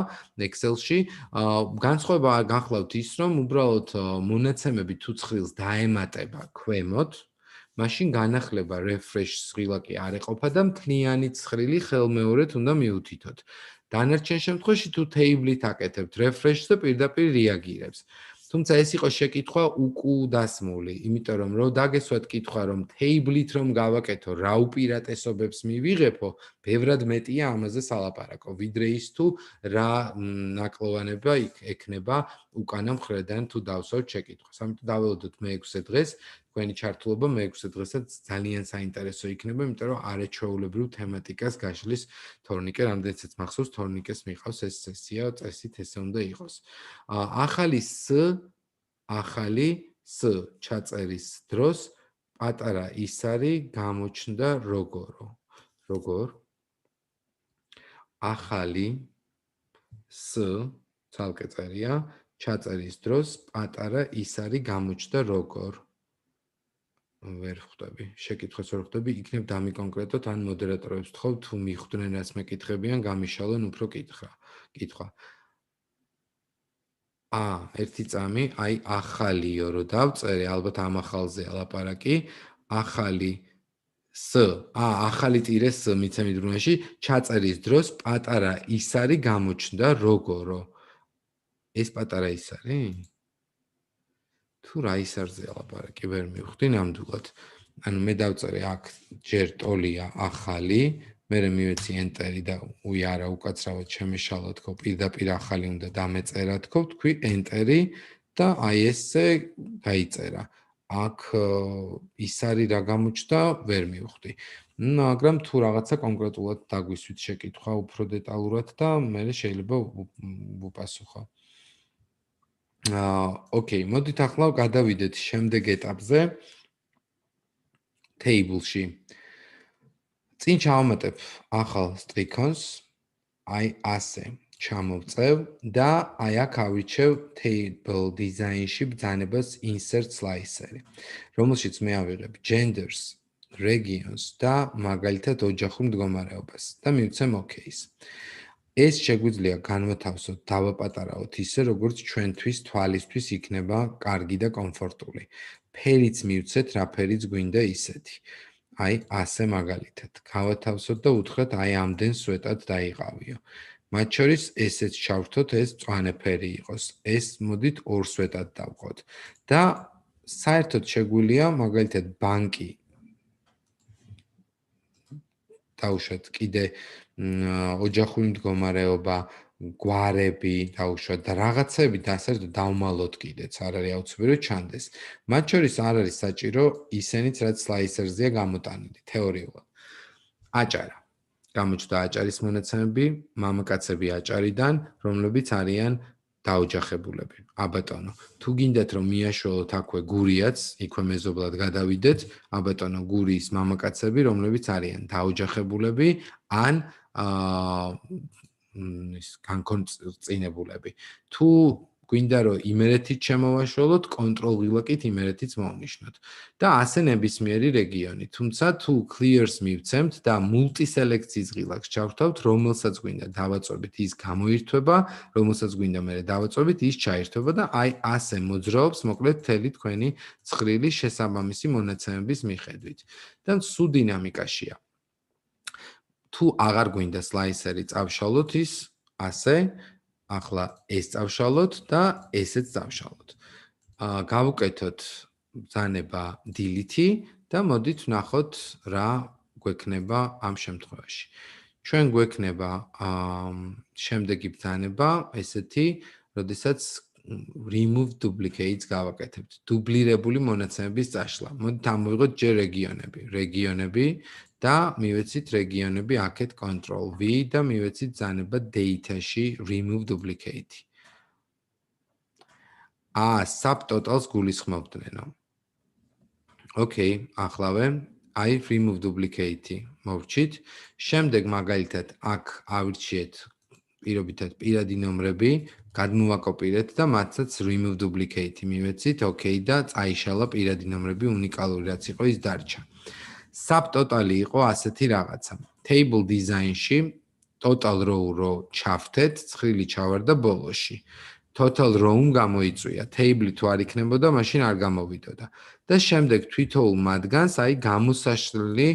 Excel-ში. განსხვავება გახლავთ ის, რომ უბრალოდ მონაცემები თუ ცხრილს დაემატება ქვემოთ, მაშინ განახლება refresh ცხრილაკი არ ეყოფა და მთლიანი ცხრილი ხელმეორედ უნდა მიუთითოთ. დანარჩენ შემთხვევაში თუ table-ით აკეთებთ refresh-ს და პირდაპირ რეაგირებს. თუმცა ეს იყო შეკითხვა უკუდასმული, იმიტომ რომ რო დაგესვათ კითხვა რომ table-ით რომ გავაკეთო, რა უპირატესობებს მივიღებო, ბევრად მეტია ამაზე სალაპარაკო, ვიდრე ის თუ რა ნაკლოვანება ექნება უკანა მხრიდან თუ დავსვათ შეკითხვას. ამიტომ დაველოდოთ მე-6 დღეს. თქვენი ჩართულობა მე-6 დღესაც ძალიან საინტერესო იქნება, იმიტომ რომ არაჩვეულებრივ თემატიკას გაშლის თორნიკე, რამდენიცაც მახსოვს, თორნიკეს მიყავს ეს სესია, წესით ესე უნდა იყოს. ახალი ჩაწერის დროს პატარა ისარი გამოჩნდა როგორ? ახალი ცალკე წერია, ჩაწერის დროს პატარა ისარი გამოჩნდა როგორ? ვერ ხვდები, შეკითხვას ვერ ხვდები, იქნებ დამიკონკრეტოთ, ან მოდერატორებს ვთხოვ, თუ მიხვდნენ რაც მეკითხებიან, გამიშალონ უფრო კითხვა. ერთი წამი, აი ახალიო რო დავწერე, ალბათ ამ ახალზე ალაპარაკი, ახალი მიცემი დროშში, ჩაწერის დროს პატარა ისარი გამოჩნდა როგორო? ეს პატარა ისარი? თუ რა ისარზე ალაპარაკი ვერ მივხვდი ნამდვილად. ანუ მე დავწერე აქ ჯერ ტოლია ახალი, მერე მივეცი enter-ი და არა უკაცრავად შემეშალა თქო, პირდაპირ ახალი უნდა დამეწერა თქო, თქვი enter-ი და აი ესე დაიწერა. აქ ისარი რა გამოჩნდა ვერ მივხვდი. მაგრამ თუ რაღაცა კონკრეტულად დაგვისვით შეკითხვა უფრო დეტალურად და მერე შეიძლება ვუპასუხო. Okay, მოდით ახლა გადავიდეთ შემდეგ ეტაპზე table-ში. წინ ჩავამატებ ახალ სტრიქონს, აი ასე ჩამოვწევ და აი აქ ავირჩევ table design-ში ბრძანებას insert slicer-ი, რომელშიც მე ავიღებ genders, regions და მაგალითად ოჯახურ მდგომარეობას და მივცემ OK-ს. ეს შეგვიძლია განვათავსოთ, დავაპატარავოთ ისე, როგორც ჩვენთვის თვალისთვის იქნება კარგი და კომფორტული. ფერიც მივცეთ, რა ფერიც გვინდა ისეთი. აი, ასე მაგალითად. გავათავსოთ და უთხრათ, აი ამდენ სვეტად დაიყავიო. მათ შორის ესეც ჩავრთოთ, ეს მწვანე ფერი იყოს. ეს მოდით ორ სვეტად დავყოთ. და საერთოდ შეგვიძლია მაგალითად ბანკი დავუშვათ კიდე ოჯახური მდგომარეობა, გვარები დავუშვათ და რაღაცები დასერდ დავმალოთ კიდეც, არ არის აუცილებელი ჩანდეს. მათ შორის არ არის საჭირო ისენიც, რაც slicer-ზეა გამოტანილი, თეორიულად. აჭარა. გამოჩნდა აჭარის მონაცემები, მამაკაცები აჭარიდან, რომლებიც არიან დაოჯახებულები. აბატონო, თუ გინდათ რომ მიაშველოთ აქვე გურიაც, იქვე მეზობლად გადავიდეთ, აბატონო, გურიის მამაკაცები, რომლებიც არიან დაოჯახებულები, ან ის განქორწინებულები. თუ გვინდა რომ იმერეთით შემოვაშველოთ, control ღილაკით იმერეთიც მოვნიშნოთ. და ასე ნებისმიერი რეგიონი. თუმცა თუ clears მივცემთ და multi-selekციის ღილაკს ჩავთავთ, რომელსაც გვინდა დავაწვევით, ის გამოირთვება, რომელსაც გვინდა მე დავაწვევით, ის ჩაირთვება და აი ასე მოძრაობს, მოკლედ მთელი თქვენი ცხრილის შესაბამისი მონაცემების მიხედვით. და სულ დინამიკაშია. თუ აღარ გვინდა slicer-ი წავშალოთ ის ასე ახლა ეს წავშალოთ და ესეც წავშალოთ. გავუკეთოთ ბრძანება delete და მოდით ვნახოთ რა გვექნება ამ შემთხვევაში. ჩვენ გვექნება შემდეგი ბრძანება ესეთი, როდესაც remove duplicates გავაკეთებთ. დუბლირებული მონაცემების წაშლა. მოდით ამოვიღოთ ჯერ რეგიონები და მივეცით რეგიონები აქეთ control V და მივეცით ბრძანება data-ში remove duplicate. subtotals გულისხმობდნენო. Okay,ახლავე აი remove duplicate მოვჭით. შემდეგ მაგალითად აქ ავირჩიეთ პირობითად პირადი ნომრები, გადმოვაკოპირეთ და მათაც remove duplicate მივეცით, okay და წაიშალა პირადი ნომრები უნიკალური რაც იყო ის დარჩა. Subtotal იყო ასეთი რაღაცა. Table design-ში total row რო ჩავთეთ, ცხრილი ჩავარდა ბოლოში. Total row გამოიწვია. Table თუ არ იქნებოდა, მაშინ არ გამოვიდოდა. და შემდეგ თვითოულ მათგანს აი გამოსაშლელი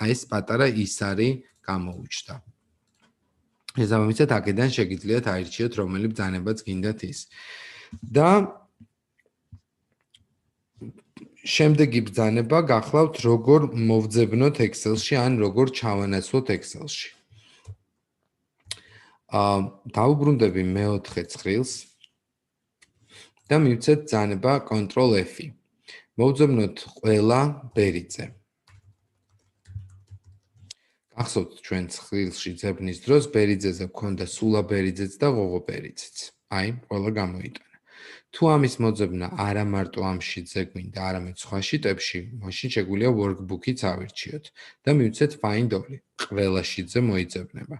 აი ეს პატარა ისარი გამოუჩნდა. შესაბამისად აქედან შეგიძლიათ აირჩიოთ რომელი ბრძანებაც გინდათ ის. და შემდეგი ბრძანება გახლავთ როგორ მოვძებნოთ Excel-ში ან როგორ ჩავანაცვლოთ Excel-ში. დავუბრუნდები მეოთხე ცხრილს და მივცეთ ბრძანება Control F. მოვძებნოთ ყველა ბერიძე. გახსოვთ ჩვენ ცხრილში ძებნის დროს ბერიძეზე გვქონდა სულა ბერიძეც და ღოღო ბერიძეც. აი, ყველა გამოიტანა. თუ ამის მოძებნა არა მარტო ამ შიტზე გვინდა, არამედ სხვა შიტებში, მაშინ შეგვიძლია workbook-იც ავირჩიოთ და მივცეთ find all. ყველა შიტზე მოიძებნება.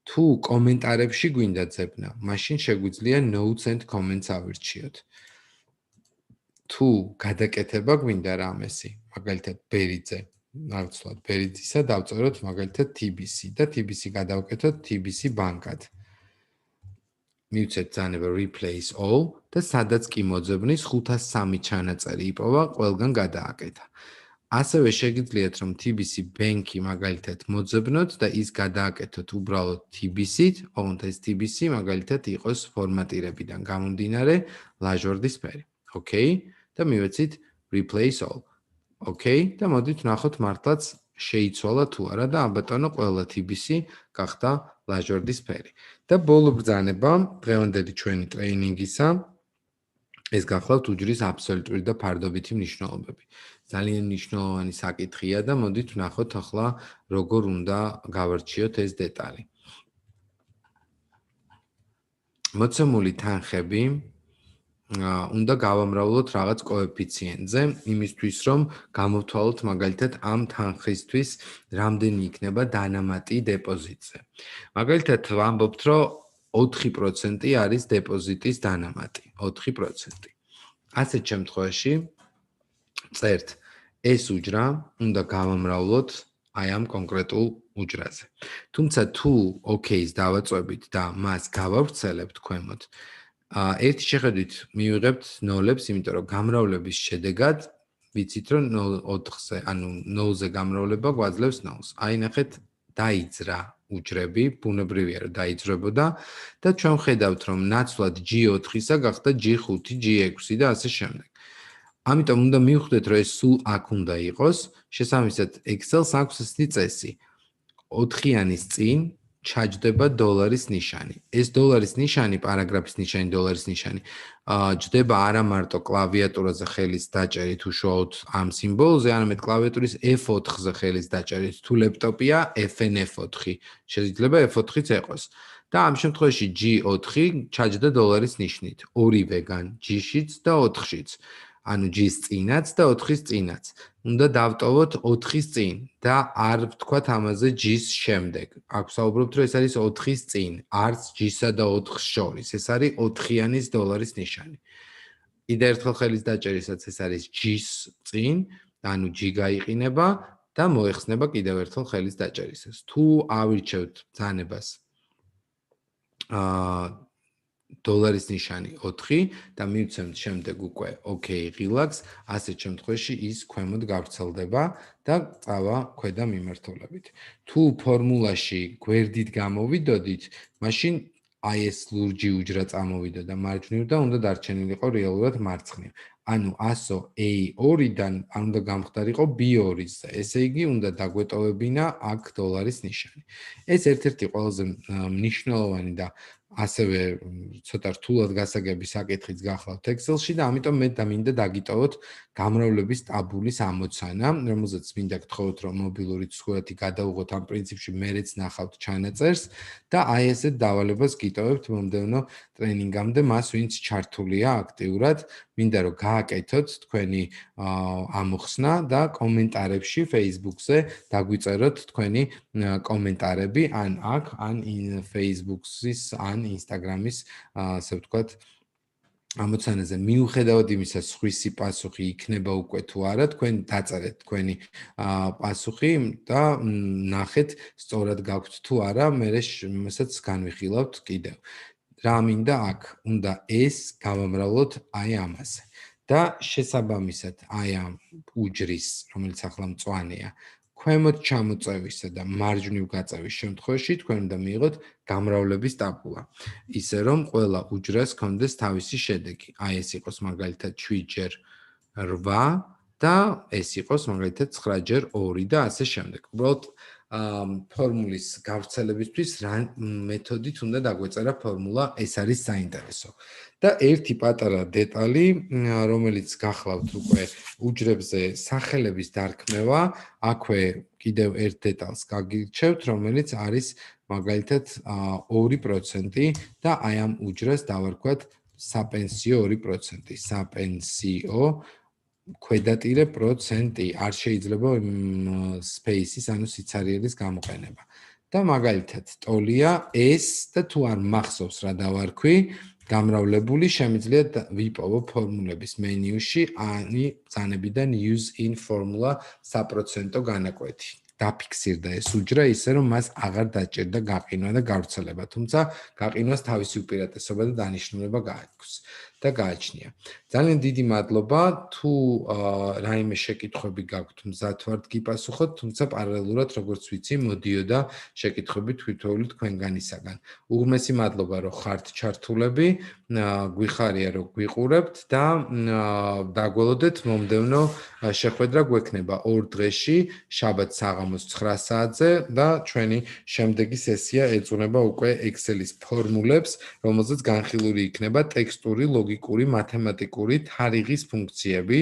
თუ კომენტარებში გვინდა ძებნა, მაშინ შეგვიძლია notes and comments ავირჩიოთ. თუ გადაკეთება გვინდა რამესი, მაგალითად ბერიძე, ნაცვლად ბერიძისა დავწეროთ მაგალითად TBC და TBC გადავკეთოთ TBC ბანკად. მივცეთ ბრძანება replace all და სადაც კი მოძებნის 503 ჩანაწერი იპოვა, ყველგან გადააკეთა. ასევე შეგიძლიათ რომ TBC bank-ი მაგალითად მოძებნოთ და ის გადააკეთოთ უბრალოდ TBC-ით, ოღონდ ეს TBC მაგალითად იყოს ფორმატირებიდან გამომდინარე ლაჟვარდისფერი. Okay? და მივეცით replace all. Okay? და მოდით ვნახოთ მართლაც შეიცვალა თუ არა და აბატონო ყველა TBC გახდა ლაჟვარდისფერი. და ბოლო ბრძანება დღევანდელი ჩვენი ტრეინინგისა ეს გახლავთ უჯრის აბსოლუტური და ფარდობითი მნიშვნელობები. ძალიან მნიშვნელოვანი საკითხია და მოდით ვნახოთ ახლა როგორ უნდა გავარჩიოთ ეს დეტალი. მოცემული თანხები უნდა გავამრავლოთ რაღაც კოეფიციენტზე, იმისთვის რომ გამოვთვალოთ მაგალითად ამ თანხისთვის რამდენი იქნება დანამატი დეპოზიტზე. მაგალითად ვამბობთ, რომ 4% არის დეპოზიტის დანამატი, 4%. ასეთ შემთხვევაში წერთ ეს უჯრა უნდა გავამრავლოთ აი ამ კონკრეტულ უჯრაზე. თუმცა თუ OK-ს დავაწვევით და მას გავავრცელებთ ქვემოთ, ერთი შეხედვით მივიღებთ ნოლებს, იმიტომ რომ გამრავლების შედეგად ვიცით რომ 4-ზე, ანუ 0-ზე გამრავლება გვაძლევს 0-ს. აი ნახეთ, დაიძრა უჯრები, ბუნებრივია რომ დაიძრებოდა და ჩვენ ხედავთ რომ ნაცვლად G4-ისა გახდა G5, G6 და ასე შემდეგ. ამიტომ უნდა მივხვდეთ რომ ეს სულ აქ უნდა იყოს, შესაბამისად Excel-ს აქვს ესეთი წესი. 4-იანის წინ ჩაჯდება დოლარის ნიშანი. ეს დოლარის ნიშანი, პარაგრაფის ნიშანი, დოლარის ნიშანი, ჯდება არა მარტო კლავიატურაზე ხელის დაჭერით უშუალოდ ამ სიმბოლოზე, არამედ კლავიატურის F4-ზე ხელის დაჭერით. თუ ლეპტოპია FN F4, შეიძლება F4-იც ეყოს. და ამ შემთხვევაში G4 ჩაჯდა დოლარის ნიშნით, ორივეგან, G-შიც და 4-შიც. ანუ G-ს წინაც და 4-ის წინაც. უნდა დავტოვოთ 4-ის წინ და არ ვთქვათ ამაზე G-ს შემდეგ. აქ ვსაუბრობთ, რომ ეს არის 4-ის წინ, არც G-სა და 4-ს შორის. ეს არის 4-იანის დოლარის ნიშანი. კიდევ ერთხელ ხელის დაჭერისაც ეს არის G-ს წინ, ანუ G გაიყინება და მოეხსნება კიდევ ერთხელ ხელის დაჭერისას. თუ ავირჩევთ ბრძანებას დოლარის ნიშანი 4 და მივცემთ შემდეგ უკვე OK ღილაკს, ასეთ შემთხვევაში ის ქვემოთ გავრცელდება და წავა ქვედა მიმართულებით. თუ ფორმულაში გვერდით გამოვიდოდით, მაშინ აი ეს ლურჯი უჯრა წამოვიდა და მარჯვნივ და უნდა დარჩენილიყო რეალურად მარცხნივ. ანუ 100 A2-დან არ უნდა გამხდარიყო B2-ის. ესე იგი, უნდა დაგვეტოვებინა აქ დოლარის ნიშანი. ეს ერთ-ერთი ყველაზე მნიშვნელოვანი და ასევე ცოტა რთულად გასაგები საკითხიც გახლავთ Excel-ში და ამიტომ მე მინდა დაგიტოვოთ გამრავლების ტაბულის ამოცანა, რომელზეც მინდა გთხოვოთ, რომ მობილური ცხოველათი გადაუღოთ ამ პრინციპში მერეც ნახავთ ჩანაწერს და აი ესეთ დავალებას გიტოვებთ მომდევნო ტრენინგამდე მას, ვინც ჩართულია აქტიურად. მინდა რომ გააკეთოთ თქვენი ამოხსნა და კომენტარებში Facebook-ზე დაგვიწეროთ თქვენი კომენტარები ან აქ, ან Facebook-ის, ან Instagram-ის, ასე ვთქვათ, ამოცანაზე. მიუხედავად იმისა, სხვისი პასუხი იქნება უკვე თუ არა, თქვენ დაწერეთ თქვენი პასუხი და ნახეთ, სწორად გაქვთ თუ არა, მერე მასაც განვიხილავთ კიდევ. რა მინდა აქ? უნდა ეს გავამრავლოთ აი ამაზე. და შესაბამისად აი ამ უჯრის, რომელიც ახლა მწვანეა, ქვემოთ ჩამოწევისა და მარჯვნივ გაწევის შემთხვევაში თქვენ უნდა მიიღოთ გამრავლების ტაბულა. ისე რომ ყველა უჯრას ჰქონდეს თავისი შედეგი. აი ეს იყოს მაგალითად 7x8 და ეს იყოს მაგალითად 9x2 და ასე შემდეგ. უბრალოდ ფორმულის გავრცელებისთვის რა მეთოდით უნდა დაგვეწერა ფორმულა, ეს არის საინტერესო. და ერთი პატარა დეტალი, რომელიც გახლავთ უკვე უჯრებზე სახელების დარქმევა, აქვე კიდევ ერთ დეტალს გაგირჩევთ, რომელიც არის მაგალითად 2% და აი ამ უჯრას დავარქვათ საპენსიო 2%. საპენსიო ქვედატირე პროცენტი, არ შეიძლება space-ის, ანუ სიცარიელის გამოყენება. და მაგალითად, ტოლია ეს და თუ არ მახსოვს რა დავარქვი, გამრავლებული შემიძლია ვიპოვო ფორმულების მენიუში, ani ბრძანებიდან use in formula საპროცენტო განაკვეთი. დაფიქსირდა ეს უჯრა ისე რომ მას აღარ დაჭერდა გაყინვა და გავრცელება, თუმცა გაყინვას თავისი უპირატესობა და დანიშნულება გააქვს და გააჩნია. ძალიან დიდი მადლობა, თუ რაიმე შეკითხვები გაქვთ, მზად ვართ გიპასუხოთ, თუმცა პარალელურად, როგორც ვიცი, მოდიოდა შეკითხვები თვითოული თქვენგანისაგან. უღმესი მადლობა, რომ ხართ ჩართულები, გვიხარია, რომ გვიყურებთ და დაგველოდეთ მომდევნო შეხვედრა გვექნება 2 დღეში, შაბათს საღამოს 9 საათზე და ჩვენი შემდეგი სესია ეძღვნება უკვე Excel-ის ფორმულებს, რომელზეც განხილული იქნება ტექსტური, ლოგიკური, მათემატიკური, თარიღის ფუნქციები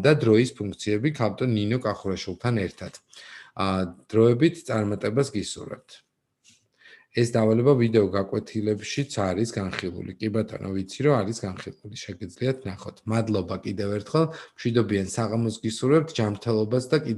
და დროის ფუნქციები ქალბატონ ნინო კახურაშვილთან ერთად. დროებით წარმატებას გისურვებთ. ეს დავალება ვიდეო გაკვეთილებშიც არის განხილული. კი ბატონო, ვიცი რომ არის განხილული, შეგიძლიათ ნახოთ. მადლობა კიდევ ერთხელ, მშვიდობიან საღამოს გისურვებთ, ჯანმრთელობას და კიდევ